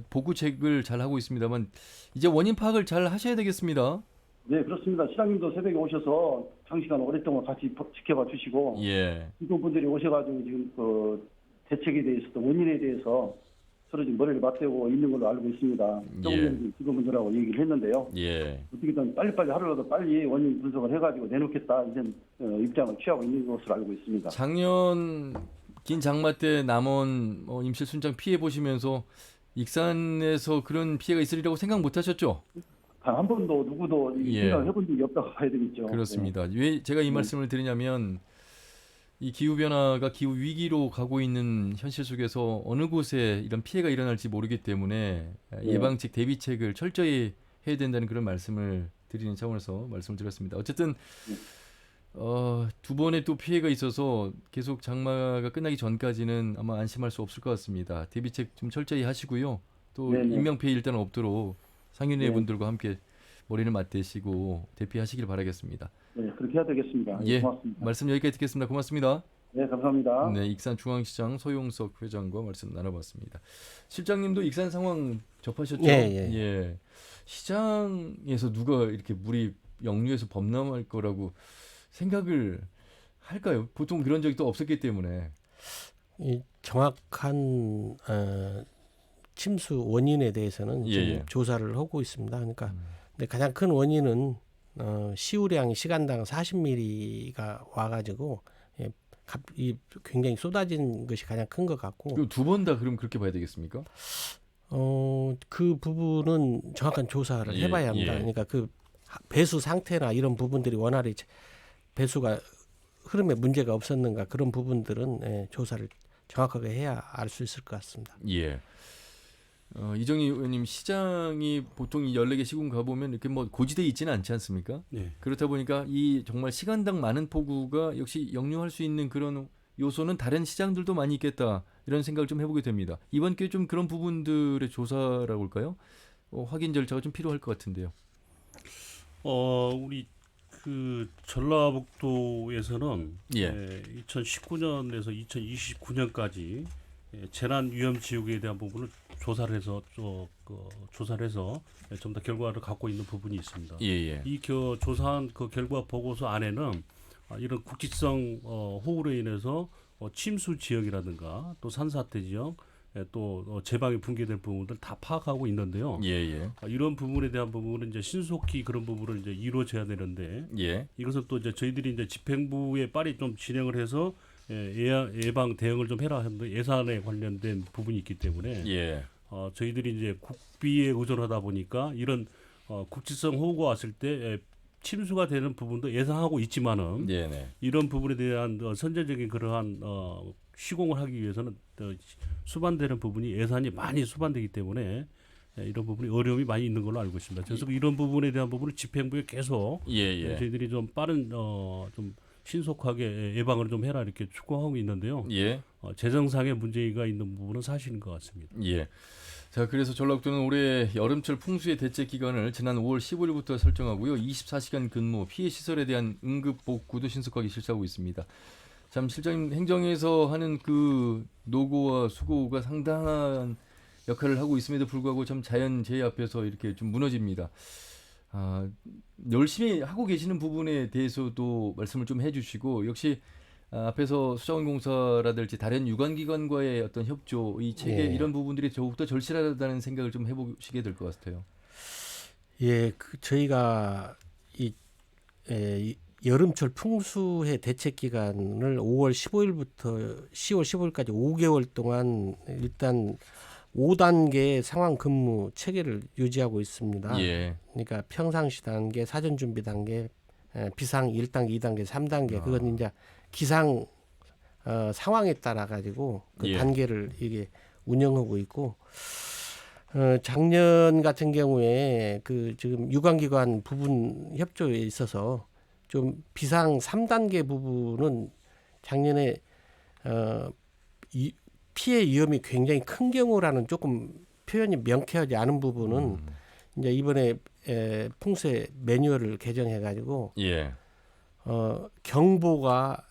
보구책을 잘 하고 있습니다만 이제 원인 파악을 잘 하셔야 되겠습니다. 네, 그렇습니다. 시장님도 새벽에 오셔서 장시간 오랫동안 같이 지켜봐 주시고 예. 이분 분들이 오셔가지고 지금 대책에 대해서도 원인에 대해서 서로 지금 머리를 맞대고 있는 걸로 알고 있습니다. 조금 전에 직원분들하고 얘기를 했는데요. 예. 어떻게든 빨리빨리 하루라도 빨리 원인 분석을 해가지고 내놓겠다 이런 입장을 취하고 있는 것으로 알고 있습니다. 작년 긴 장마 때 남원 임실 순창 피해 보시면서 익산에서 그런 피해가 있으리라고 생각 못 하셨죠? 단 한 번도 누구도 생각을 해본 적이 없다고 봐야 되겠죠. 그렇습니다. 왜 제가 이 말씀을 드리냐면 이 기후변화가 기후 위기로 가고 있는 현실 속에서 어느 곳에 이런 피해가 일어날지 모르기 때문에 예방책, 대비책을 철저히 해야 된다는 그런 말씀을 드리는 차원에서 말씀을 드렸습니다. 어쨌든 두 번의 또 피해가 있어서 계속 장마가 끝나기 전까지는 아마 안심할 수 없을 것 같습니다. 대비책 좀 철저히 하시고요. 또 인명피해 일단 없도록 상인회 분들과 함께 머리를 맞대시고 대피하시길 바라겠습니다. 네, 그렇게 해야 되겠습니다. 예, 고맙습니다. 말씀 여기까지 듣겠습니다. 고맙습니다. 네, 감사합니다. 네, 익산중앙시장 소용석 회장과 말씀 나눠봤습니다. 실장님도 익산 상황 접하셨죠? 예. 시장에서 누가 이렇게 물이 역류해서 범람할 거라고 생각을 할까요? 보통 그런 적이 또 없었기 때문에. 이 정확한 침수 원인에 대해서는 지금 조사를 하고 있습니다. 그러니까 근데 가장 큰 원인은 시우량이 시간당 40mm가 와가지고 굉장히 쏟아진 것이 가장 큰 것 같고. 두 번 다 그럼 그렇게 봐야 되겠습니까? 그 부분은 정확한 조사를 해봐야 합니다. 그러니까 그 배수 상태나 이런 부분들이 원활히 배수가 흐름에 문제가 없었는가 그런 부분들은 조사를 정확하게 해야 알 수 있을 것 같습니다. 예. 이정희 의원님, 시장이 보통 이 14개 시군 가보면 이렇게 뭐 고지대에 있지는 않지 않습니까? 그렇다 보니까 이 정말 시간당 많은 폭우가 역시 역류할 수 있는 그런 요소는 다른 시장들도 많이 있겠다 이런 생각을 좀 해보게 됩니다. 이번 기회에 좀 그런 부분들의 조사라고 할까요? 확인 절차가 좀 필요할 것 같은데요. 우리 그 전라북도에서는 2019년에서 2029년까지 재난 위험 지역에 대한 부분을 조사를 해서 좀 더 결과를 갖고 있는 부분이 있습니다. 이 조사한 그 결과 보고서 안에는 이런 국지성 호우로 인해서 침수 지역이라든가 또 산사태 지역 또 제방이 붕괴될 부분들 다 파악하고 있는데요. 이런 부분에 대한 부분은 이제 신속히 그런 부분을 이제 이루어져야 되는데 이것을 또 이제 저희들이 이제 집행부에 빨리 좀 진행을 해서 예방 대응을 좀 해라 하는데 예산에 관련된 부분이 있기 때문에 저희들이 이제 국비에 의존하다 보니까 이런 국지성 호우가 왔을 때 침수가 되는 부분도 예상하고 있지만은 이런 부분에 대한 선제적인 그러한 시공을 하기 위해서는 수반되는 부분이 예산이 많이 수반되기 때문에 이런 부분이 어려움이 많이 있는 걸로 알고 있습니다. 그래서 이런 부분에 대한 부분을 집행부에 계속 저희들이 좀 빠른 좀 신속하게 예방을 좀 해라 이렇게 촉구하고 있는데요. 재정상의 문제가 있는 부분은 사실인 것 같습니다. 자, 그래서 전라북도는 올해 여름철 풍수의 대책 기간을 지난 5월 15일부터 설정하고요. 24시간 근무, 피해 시설에 대한 응급 복구도 신속하게 실시하고 있습니다. 참 실장님 행정에서 하는 그 노고와 수고가 상당한 역할을 하고 있음에도 불구하고 참 자연재해 앞에서 이렇게 좀 무너집니다. 열심히 하고 계시는 부분에 대해서도 말씀을 좀 해주시고 역시 앞에서 수자원공사라든지 다른 유관기관과의 어떤 협조, 이 체계 이런 부분들이 더욱더 절실하다는 생각을 좀 해보시게 될 것 같아요. 저희가 이 여름철 풍수해 대책 기간을 5월 15일부터 10월 15일까지 5개월 동안 일단 5단계 상황 근무 체계를 유지하고 있습니다. 그러니까 평상시 단계, 사전 준비 단계, 비상 1단계, 2단계, 3단계 그건 이제 기상 상황에 따라 가지고 그 단계를 이게 운영하고 있고 작년 같은 경우에 그 지금 유관기관 부분 협조에 있어서 좀 비상 3단계 부분은 작년에 피해 위험이 굉장히 큰 경우라는 조금 표현이 명쾌하지 않은 부분은 이제 이번에 풍수의 매뉴얼을 개정해 가지고 경보가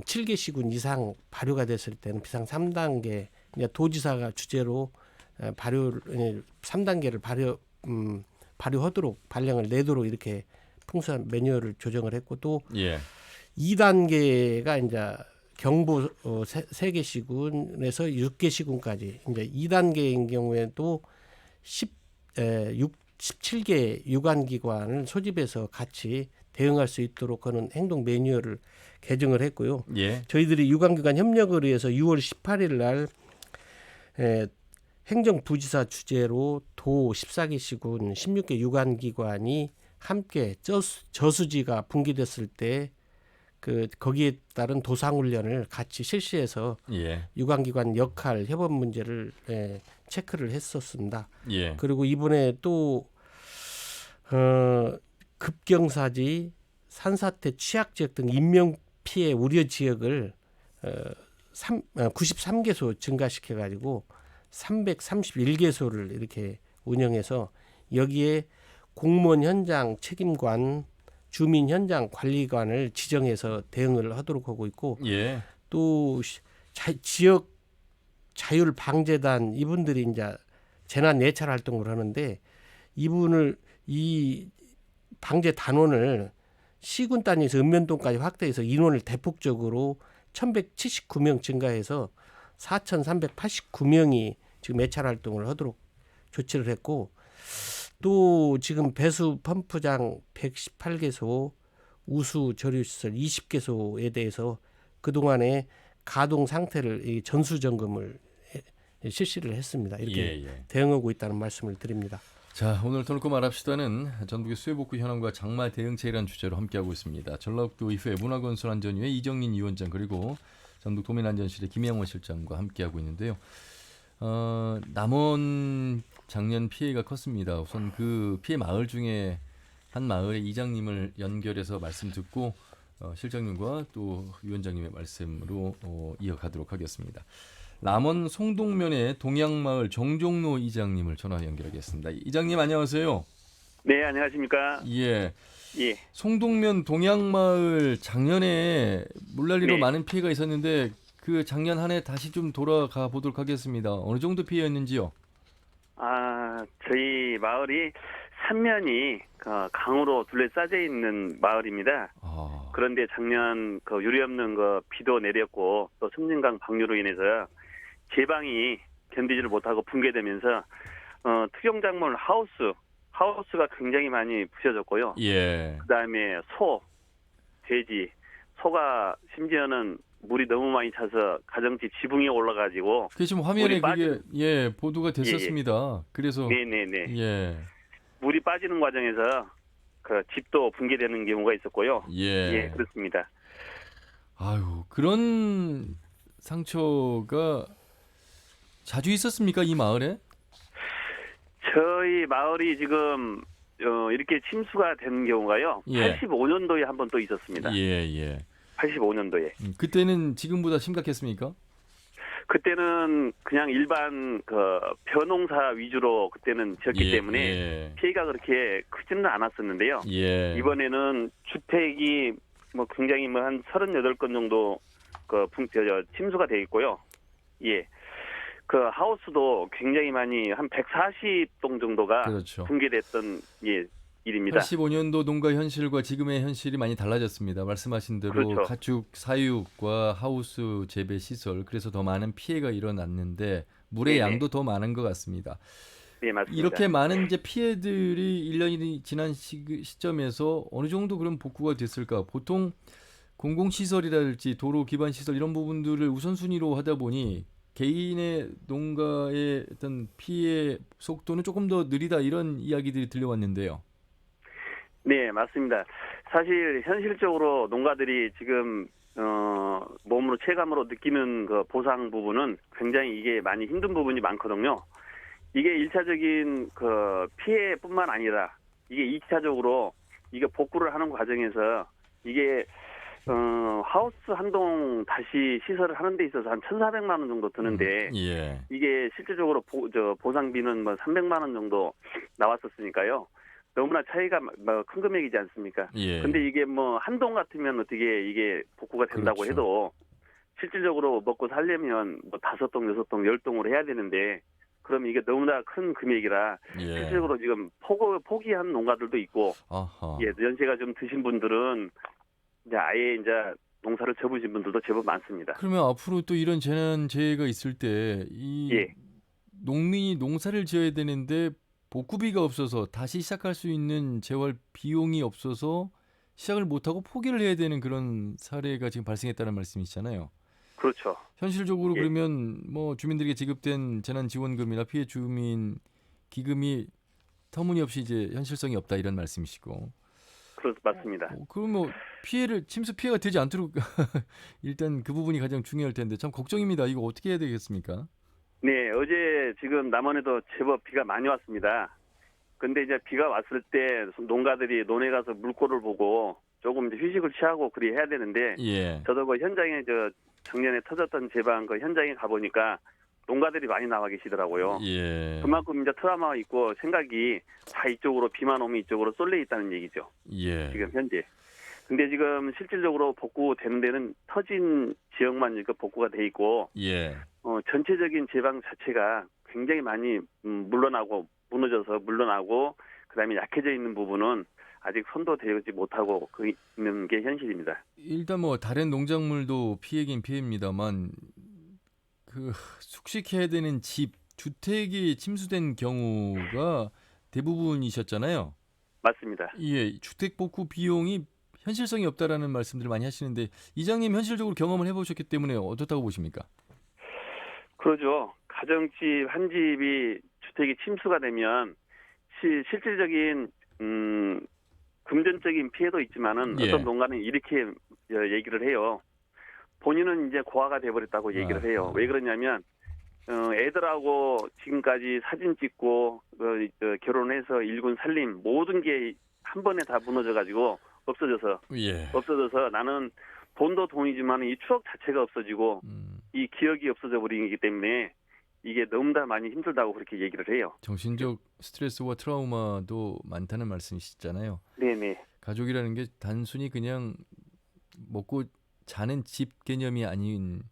7개 시군 이상 발효가 됐을 때는 비상 3단계 이제 도지사가 주제로 3단계를 발효하도록 발령을 내도록 이렇게 풍수 매뉴얼을 조정을 했고 또 2단계가 이제 17개 시군에서 6개 시군까지 이제 2단계인 경우에도 17개 유관기관을 소집해서 같이 대응할 수 있도록 하는 행동 매뉴얼을 개정을 했고요. 예. 저희들이 유관기관 협력을 위해서 6월 18일 날 행정부지사 주재로 도 14개 시군 16개 유관기관이 함께 저수지가 붕괴됐을 때 거기에 따른 도상훈련을 같이 실시해서 예. 유관기관 역할 협업 문제를 체크를 했었습니다. 예. 그리고 이번에 또 급경사지, 산사태 취약지역 등 인명피해 우려 지역을 93개소 증가시켜가지고 331개소를 이렇게 운영해서 여기에 공무원 현장 책임관, 주민 현장 관리관을 지정해서 대응을 하도록 하고 있고 예. 또 지역 자율 방재단 이분들이 이제 재난 예찰 활동을 하는데 이 방재 단원을 시군 단위에서 읍면동까지 확대해서 인원을 대폭적으로 1,179명 증가해서 4,389명이 지금 예찰 활동을 하도록 조치를 했고 또 지금 배수 펌프장 118개소, 우수 저류시설 20개소에 대해서 그동안의 가동 상태를 전수 점검을 실시를 했습니다. 이렇게 대응하고 있다는 말씀을 드립니다. 자, 오늘 털고 말합시다는 전북의 수해복구 현황과 장마 대응책이라는 주제로 함께하고 있습니다. 전라북도 의회 문화건설안전위의 이정린 위원장 그리고 전북도민안전실의 김양원 실장과 함께하고 있는데요. 남원 작년 피해가 컸습니다. 우선 그 피해 마을 중에 한 마을의 이장님을 연결해서 말씀 듣고 실장님과 또 위원장님의 말씀으로 이어가도록 하겠습니다. 남원 송동면의 동양마을 정종로 이장님을 전화 연결하겠습니다. 이장님 안녕하세요. 네, 안녕하십니까? 예. 예. 송동면 동양마을 작년에 물난리로 네. 많은 피해가 있었는데 그 작년 한 해 다시 좀 돌아가 보도록 하겠습니다. 어느 정도 피해였는지요? 저희 마을이 삼면이 강으로 둘러싸여 있는 마을입니다. 그런데 작년 유리 없는 비도 내렸고 또 섬진강 방류로 인해서 제방이 견디지를 못하고 붕괴되면서 특용작물 하우스가 굉장히 많이 부셔졌고요. 예. 그다음에 돼지, 소가 심지어는 물이 너무 많이 차서 가정집 지붕에 올라가지고 그게 지금 화면에 그게 보도가 됐었습니다. 그래서 네네네. 예. 물이 빠지는 과정에서 집도 붕괴되는 경우가 있었고요. 예. 그렇습니다. 아유, 그런 상처가 자주 있었습니까, 이 마을에? 저희 마을이 지금 이렇게 침수가 된 경우가요. 85년도에 한 번 또 있었습니다. 예. 85년도에. 그때는 지금보다 심각했습니까? 그때는 그냥 일반 벼농사 위주로 그때는 지었기 때문에 피해가 그렇게 크지는 않았었는데요. 이번에는 주택이 굉장히 한 38건 정도 침수가 돼 있고요. 예. 하우스도 굉장히 많이 한 140동 정도가 붕괴됐던 일입니다. 85년도 농가 현실과 지금의 현실이 많이 달라졌습니다. 말씀하신 대로 가축 사육과 하우스 재배 시설 그래서 더 많은 피해가 일어났는데 물의 양도 더 많은 것 같습니다. 네, 맞습니다. 이렇게 많은 이제 피해들이 1년이 지난 시점에서 어느 정도 그런 복구가 됐을까? 보통 공공시설이랄지 도로 기반 시설 이런 부분들을 우선순위로 하다 보니 개인의 농가의 어떤 피해 속도는 조금 더 느리다 이런 이야기들이 들려왔는데요. 네, 맞습니다. 사실 현실적으로 농가들이 지금 몸으로 체감으로 느끼는 보상 부분은 굉장히 이게 많이 힘든 부분이 많거든요. 이게 1차적인 피해뿐만 아니라 이게 2차적으로 이게 복구를 하는 과정에서 이게 하우스 한 동 다시 시설을 하는 데 있어서 한 1,400만 원 정도 드는데 이게 실질적으로 보상비는 300만 원 정도 나왔었으니까요. 너무나 차이가 큰 금액이지 않습니까? 근데 이게 한 동 같으면 어떻게 이게 복구가 된다고 해도 실질적으로 먹고 살려면 5동, 6동, 10동으로 해야 되는데 그럼 이게 너무나 큰 금액이라 실질적으로 지금 포기한 농가들도 있고 연세가 좀 드신 분들은 이제 아예 농사를 접으신 분들도 제법 많습니다. 그러면 앞으로 또 이런 재난재해가 있을 때 이 예. 농민이 농사를 지어야 되는데 복구비가 없어서 다시 시작할 수 있는 재활 비용이 없어서 시작을 못하고 포기를 해야 되는 그런 사례가 지금 발생했다는 말씀이시잖아요. 그렇죠. 현실적으로 예. 그러면 뭐 주민들에게 지급된 재난지원금이나 피해 주민 기금이 터무니없이 이제 현실성이 없다 이런 말씀이시고. 맞습니다. 그럼 뭐 침수 피해가 되지 않도록 일단 그 부분이 가장 중요할 텐데 참 걱정입니다. 이거 어떻게 해야 되겠습니까? 네, 어제 지금 남원에도 제법 비가 많이 왔습니다. 근데 이제 비가 왔을 때 농가들이 논에 가서 물꼬를 보고 조금 이제 휴식을 취하고 그리 해야 되는데 예. 저도 그 현장에 작년에 터졌던 제방 그 현장에 가보니까 농가들이 많이 나와 계시더라고요. 예. 그만큼 이제 트라우마가 있고 생각이 다 이쪽으로 비만 오면 이쪽으로 쏠려 있다는 얘기죠. 예. 지금 현재. 근데 지금 실질적으로 복구되는 데는 터진 지역만 이렇게 복구가 돼 있고 예. 전체적인 제방 자체가 굉장히 많이 무너져서 물러나고 그다음에 약해져 있는 부분은 아직 선도되지 못하고 있는 게 현실입니다. 일단 뭐 다른 농작물도 피해긴 피해입니다만 그 숙식해야 되는 집, 주택이 침수된 경우가 대부분이셨잖아요. 맞습니다. 예, 주택 복구 비용이 현실성이 없다라는 말씀들을 많이 하시는데 이장님 현실적으로 경험을 해보셨기 때문에 어떻다고 보십니까? 그러죠. 가정집 한 집이 주택이 침수가 되면 실질적인 금전적인 피해도 있지만은 예. 어떤 농가는 이렇게 얘기를 해요. 본인은 이제 고아가 돼버렸다고 얘기를 해요. 왜 그러냐면 애들하고 지금까지 사진 찍고 결혼해서 일군 살림 모든 게 한 번에 다 무너져가지고 없어져서 나는 돈도 돈이지만 이 추억 자체가 없어지고 이 기억이 없어져 버리기 때문에 이게 너무나 많이 힘들다고 그렇게 얘기를 해요. 정신적 스트레스와 트라우마도 많다는 말씀이시잖아요. 네네. 가족이라는 게 단순히 그냥 먹고 자는 집 개념이 아닌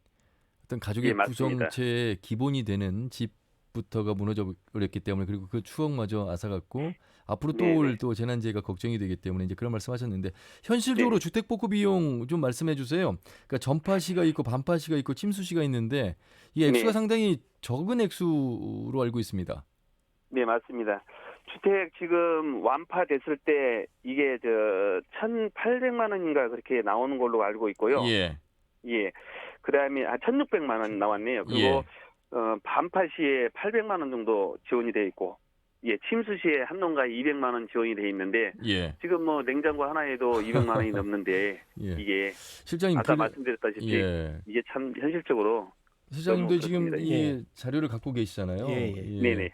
어떤 가족의 예, 맞습니다. 구성체의 기본이 되는 집부터가 무너져 버렸기 때문에 그리고 그 추억마저 앗아갔고 앞으로 또 올 또 재난재해가 걱정이 되기 때문에 이제 그런 말씀하셨는데 현실적으로 주택 복구 비용 좀 말씀해 주세요. 그러니까 전파시가 있고 반파시가 있고 침수시가 있는데 이 액수가 상당히 적은 액수로 알고 있습니다. 네, 맞습니다. 주택 지금 완파됐을 때 이게 1,800만 원인가 그렇게 나오는 걸로 알고 있고요. 예. 예. 그다음에 1,600만 원 나왔네요. 그리고 반파시에 800만 원 정도 지원이 돼 있고 침수시에 한 농가에 200만 원 지원이 돼 있는데 지금 뭐 냉장고 하나에도 200만 원이 넘는데 이게 실장님 아까 말씀드렸다시피 이게 참 현실적으로 실장님도 지금 이 자료를 갖고 계시잖아요. 네네.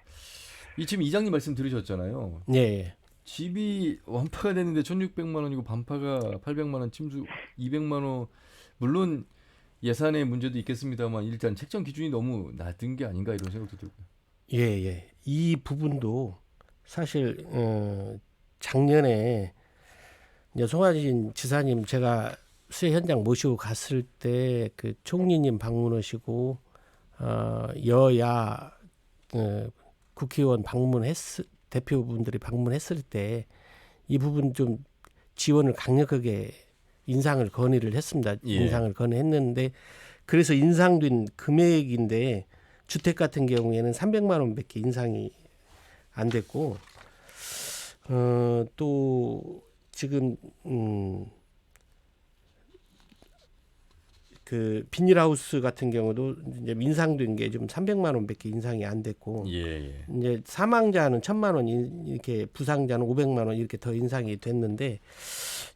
지금 이장님 말씀 들으셨잖아요. 네. 집이 완파가 됐는데 1,600만 원이고 반파가 800만 원, 침수 200만 원. 물론 예산의 문제도 있겠습니다만 일단 책정 기준이 너무 낮은 게 아닌가 이런 생각도 들고요. 예. 이 부분도 사실 작년에 송하진 지사님 제가 수해 현장 모시고 갔을 때 그 총리님 방문하시고 여야 국회의원 대표분들이 방문했을 때 이 부분 좀 지원을 강력하게 인상을 건의를 했습니다. 인상을 건의했는데 그래서 인상된 금액인데 주택 같은 경우에는 300만 원밖에 인상이 안 됐고 또 지금 그 비닐하우스 같은 경우도 이제 인상된 게 좀 300만 원밖에 인상이 안 됐고 이제 사망자는 1,000만 원 이렇게 부상자는 500만 원 이렇게 더 인상이 됐는데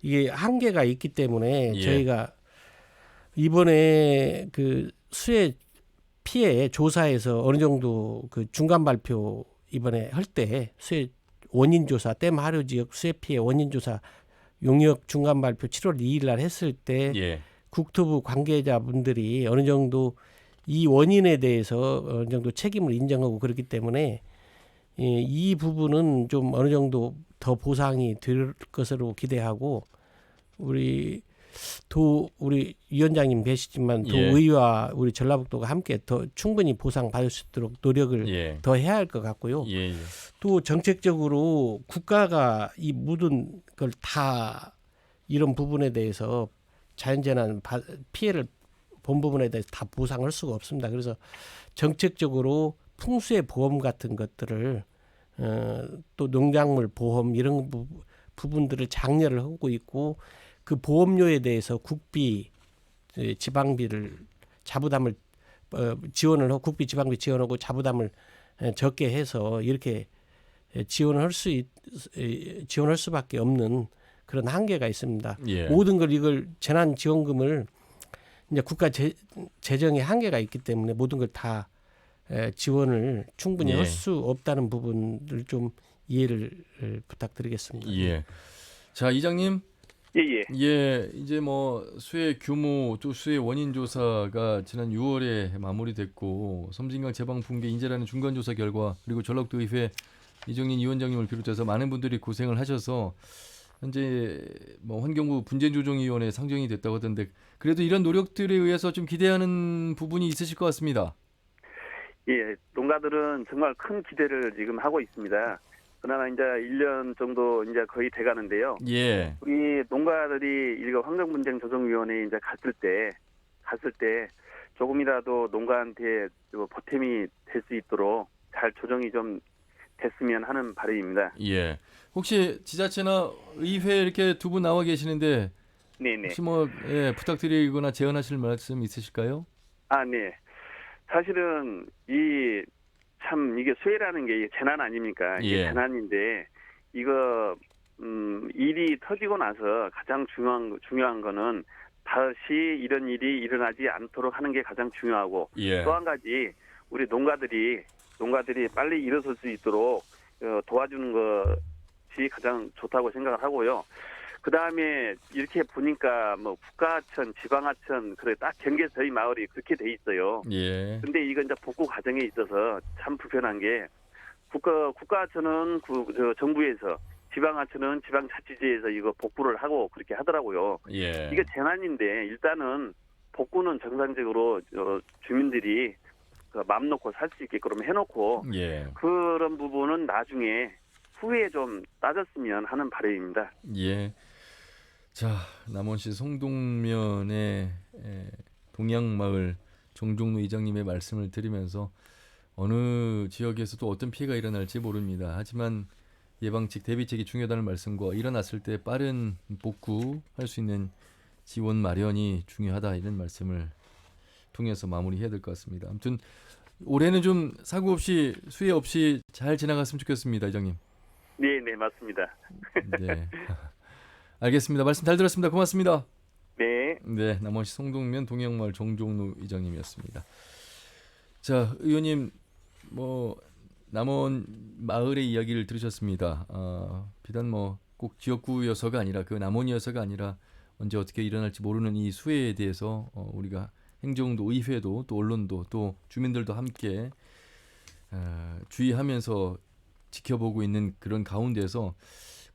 이게 한계가 있기 때문에 저희가 이번에 그 수해 피해 조사에서 어느 정도 그 중간 발표 이번에 할 때 수해 원인 조사 댐 하류 지역 수해 피해 원인 조사 용역 중간 발표 7월 2일 날 했을 때 국토부 관계자분들이 어느 정도 이 원인에 대해서 어느 정도 책임을 인정하고 그렇기 때문에 이 부분은 좀 어느 정도 더 보상이 될 것으로 기대하고 우리 위원장님 계시지만 도의와 우리 전라북도가 함께 더 충분히 보상받을 수 있도록 노력을 더 해야 할 것 같고요. 또 정책적으로 국가가 이 모든 걸 다 이런 부분에 대해서 자연재난 피해를 본 부분에 대해서 다 보상할 수가 없습니다. 그래서 정책적으로 풍수의 보험 같은 것들을 또 농작물 보험 이런 부분들을 장려를 하고 있고 그 보험료에 대해서 국비, 지방비를 자부담을 지원을 하고 국비, 지방비 지원하고 자부담을 적게 해서 이렇게 지원할 수밖에 없는 그런 한계가 있습니다. 예. 모든 걸 이걸 재난지원금을 이제 국가 재정에 한계가 있기 때문에 모든 걸 다 지원을 충분히 예. 할 수 없다는 부분을 좀 이해를 부탁드리겠습니다. 예. 자, 이장님. 예. 예, 이제 뭐 수해 규모 또 수해 원인 조사가 지난 6월에 마무리됐고 섬진강 제방 붕괴 인재라는 중간 조사 결과 그리고 전라북도 의회 이정린 위원장님을 비롯해서 많은 분들이 고생을 하셔서 현재 뭐 환경부 분쟁조정위원회 상정이 됐다고 하던데 그래도 이런 노력들에 의해서 좀 기대하는 부분이 있으실 것 같습니다. 예, 농가들은 정말 큰 기대를 지금 하고 있습니다. 그나마 이제 1년 정도 이제 거의 돼가는데요. 예. 우리 농가들이 이거 환경분쟁조정위원회에 이제 갔을 때 조금이라도 농가한테 보탬이 될 수 있도록 잘 조정이 좀 됐으면 하는 바람입니다. 예. 혹시 지자체나 의회 이렇게 두 분 나와 계시는데 네네. 혹시 뭐 부탁드리거나 제안하실 말씀 있으실까요? 아, 네. 사실은 이게 수해라는 게 재난 아닙니까? 이게 예. 재난인데 이거 일이 터지고 나서 가장 중요한 거는 다시 이런 일이 일어나지 않도록 하는 게 가장 중요하고 예. 또 한 가지 우리 농가들이 빨리 일어설 수 있도록 도와주는 것이 가장 좋다고 생각을 하고요. 그 다음에 이렇게 보니까 뭐 국가하천, 지방하천 그래 딱 경계 저희 마을이 그렇게 돼 있어요. 예. 근데 이건 이제 복구 과정에 있어서 참 불편한 게 국가하천은 정부에서 지방하천은 지방자치제에서 이거 복구를 하고 그렇게 하더라고요. 예. 이게 재난인데 일단은 복구는 정상적으로 주민들이 마음 놓고 살 수 있게끔 해놓고 예. 그런 부분은 나중에 후에 좀 따졌으면 하는 바람입니다. 예. 자, 남원시 송동면의 동양마을 정종로 이장님의 말씀을 드리면서 어느 지역에서도 어떤 피해가 일어날지 모릅니다. 하지만 예방책, 대비책이 중요하다는 말씀과 일어났을 때 빠른 복구할 수 있는 지원 마련이 중요하다 이런 말씀을 통해서 마무리해야 될 것 같습니다. 아무튼 올해는 좀 사고 없이 수해 없이 잘 지나갔으면 좋겠습니다, 이장님. 네, 맞습니다. 네. 알겠습니다. 말씀 잘 들었습니다. 고맙습니다. 네. 네, 남원시 송동면 동양마을 정종루 이장님이었습니다. 자, 의원님 뭐 남원 마을의 이야기를 들으셨습니다. 비단 뭐 꼭 지역구여서가 아니라 그 남원이어서가 아니라 언제 어떻게 일어날지 모르는 이 수해에 대해서 우리가 행정도, 의회도, 또 언론도, 또 주민들도 함께 주의하면서 지켜보고 있는 그런 가운데서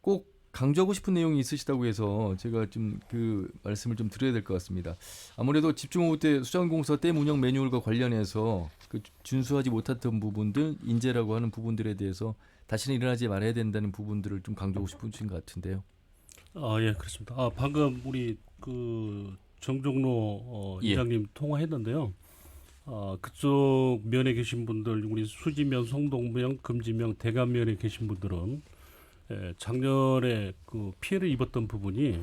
꼭 강조하고 싶은 내용이 있으시다고 해서 제가 좀 그 말씀을 좀 드려야 될 것 같습니다. 아무래도 집중호우 때 수자원공사 댐 운영 매뉴얼과 관련해서 그 준수하지 못했던 부분들, 인재라고 하는 부분들에 대해서 다시는 일어나지 말아야 된다는 부분들을 좀 강조하고 싶으신 것 같은데요. 예, 그렇습니다. 방금 우리 그 정종로 이장님 통화했는데요. 그쪽 면에 계신 분들, 우리 수지면, 송동면, 금지면, 대감면에 계신 분들은 작년에 그 피해를 입었던 부분이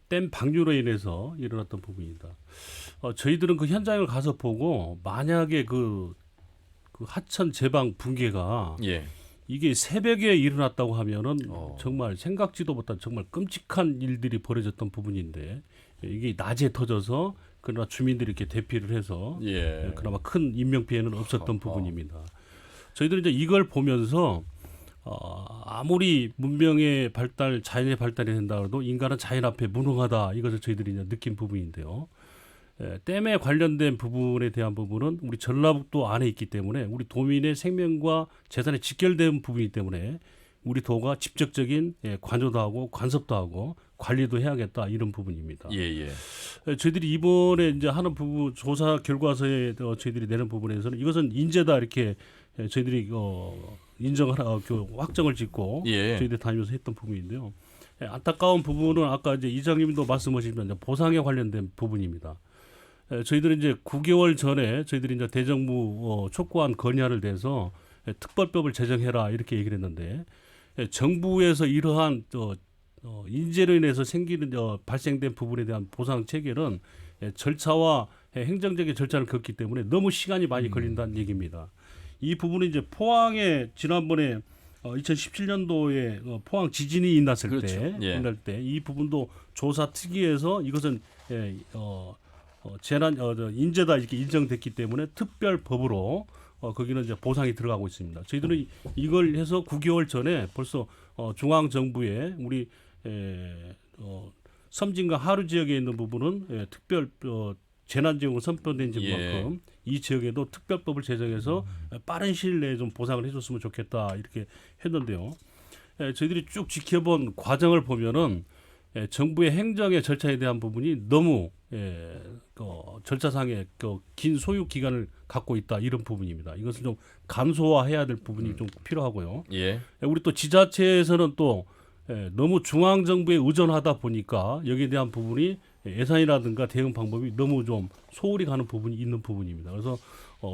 댐 방류로 인해서 일어났던 부분입니다. 저희들은 그 현장을 가서 보고 만약에 그 하천 제방 붕괴가 이게 새벽에 일어났다고 하면은 정말 생각지도 못한 정말 끔찍한 일들이 벌어졌던 부분인데 이게 낮에 터져서 그러나 주민들이 이렇게 대피를 해서 그나마 큰 인명 피해는 없었던 부분입니다. 저희들은 이제 이걸 보면서 아무리 문명의 발달, 자연의 발달이 된다 해도 인간은 자연 앞에 무능하다 이것을 저희들이 이제 느낀 부분인데요. 댐에 관련된 부분에 대한 부분은 우리 전라북도 안에 있기 때문에 우리 도민의 생명과 재산에 직결된 부분이기 때문에 우리 도가 직접적인 관여도 하고 간섭도 하고 관리도 해야겠다 이런 부분입니다. 저희들이 이번에 이제 하는 부분 조사 결과서에 저희들이 내는 부분에서는 이것은 인재다 이렇게 저희들이 인정하라 확정을 짓고 저희들이 다니면서 했던 부분인데요. 안타까운 부분은 아까 이제 이장님도 말씀하시면 이제 보상에 관련된 부분입니다. 저희들은 이제 9개월 전에 저희들이 이제 대정부 촉구한 건의안을 대해서 특별법을 제정해라 이렇게 얘기를 했는데 정부에서 이러한 인재로 인해서 생기는 발생된 부분에 대한 보상 체계는 절차와 행정적인 절차를 걷기 때문에 너무 시간이 많이 걸린다는 얘기입니다. 이 부분은 이제 포항에 지난번에 2017년도에 포항 지진이 났을 그렇죠. 때 이 부분도 조사 특위에서 이것은 재난 인재다 이렇게 인정됐기 때문에 특별법으로 거기는 이제 보상이 들어가고 있습니다. 저희들은 이걸 해서 9개월 전에 벌써 중앙 정부에 우리 섬진강 하류 지역에 있는 부분은 특별 재난지역으로 선포된 지만큼 이 지역에도 특별법을 제정해서 빠른 시일 내에 좀 보상을 해줬으면 좋겠다 이렇게 했는데요. 저희들이 쭉 지켜본 과정을 보면은 정부의 행정의 절차에 대한 부분이 너무 절차상의 긴 소요 기간을 갖고 있다 이런 부분입니다. 이것을 좀 간소화해야 될 부분이 좀 필요하고요. 우리 또 지자체에서는 또 너무 중앙 정부에 의존하다 보니까 여기에 대한 부분이 예산이라든가 대응 방법이 너무 좀 소홀히 가는 부분이 있는 부분입니다. 그래서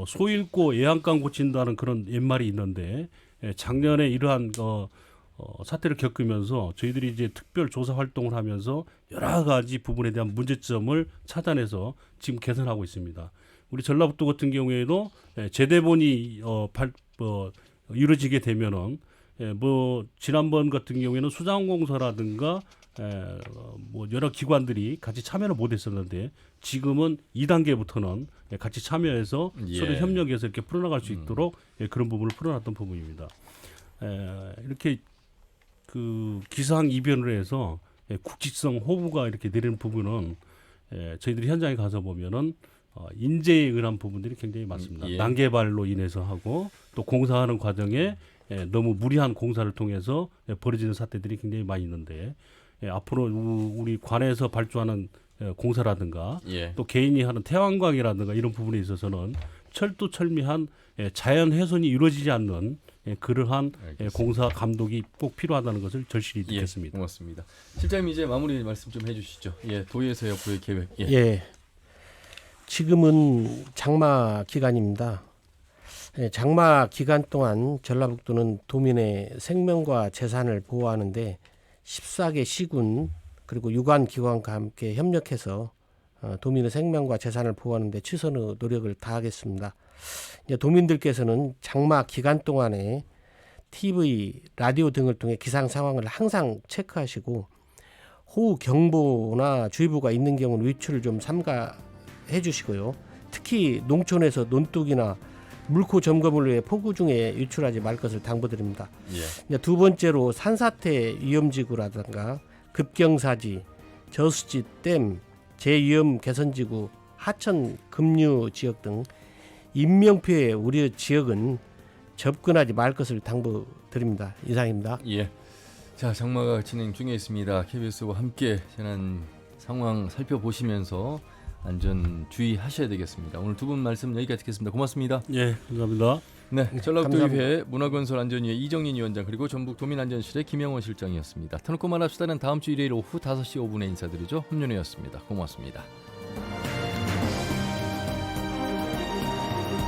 소 잃고 애양간 고친다는 그런 옛말이 있는데 작년에 이러한 사태를 겪으면서 저희들이 이제 특별 조사 활동을 하면서 여러 가지 부분에 대한 문제점을 찾아내서 지금 개선하고 있습니다. 우리 전라북도 같은 경우에도 재대본이 이루어지게 되면은 지난번 같은 경우에는 수장공사라든가 여러 기관들이 같이 참여를 못했었는데 지금은 2단계부터는 같이 참여해서 서로 협력해서 이렇게 풀어나갈 수 있도록 그런 부분을 풀어놨던 부분입니다. 이렇게 그 기상이변을 해서 국지성 호우가 이렇게 내리는 부분은 저희들이 현장에 가서 보면은 인재에 의한 부분들이 굉장히 많습니다. 난개발로 인해서 하고 또 공사하는 과정에 너무 무리한 공사를 통해서 벌어지는 사태들이 굉장히 많이 있는데 앞으로 우리 관에서 발주하는 공사라든가 또 개인이 하는 태양광이라든가 이런 부분에 있어서는 철두철미한 자연 훼손이 이루어지지 않는 그러한 공사 감독이 꼭 필요하다는 것을 절실히 느꼈습니다. 고맙습니다. 실장님 이제 마무리 말씀 좀 해주시죠. 도의에서 여부의 계획. 지금은 장마 기간입니다. 장마 기간 동안 전라북도는 도민의 생명과 재산을 보호하는데 14개 시군 그리고 유관기관과 함께 협력해서 도민의 생명과 재산을 보호하는 데 최선의 노력을 다하겠습니다. 이제 도민들께서는 장마 기간 동안에 TV, 라디오 등을 통해 기상 상황을 항상 체크하시고 호우 경보나 주의보가 있는 경우는 외출을 좀 삼가해 주시고요. 특히 농촌에서 논둑이나 물고 점검을 위해 폭우 중에 유출하지 말 것을 당부드립니다. 두 번째로 산사태 위험지구라든가 급경사지, 저수지, 댐, 제위험 개선지구, 하천 급류 지역 등 인명피해 우려 지역은 접근하지 말 것을 당부드립니다. 이상입니다. 자, 장마가 진행 중에 있습니다. KBS와 함께 재난 상황 살펴보시면서 안전 주의하셔야 되겠습니다. 오늘 두 분 말씀 여기까지 듣겠습니다. 고맙습니다. 감사합니다. 전라북도의회 문화건설안전위의 이정인 위원장 그리고 전북도민안전실의 김영원 실장이었습니다. 터놓고 말합시다는 다음 주 일요일 오후 5시 5분에 인사드리죠. 홍윤혜였습니다. 고맙습니다.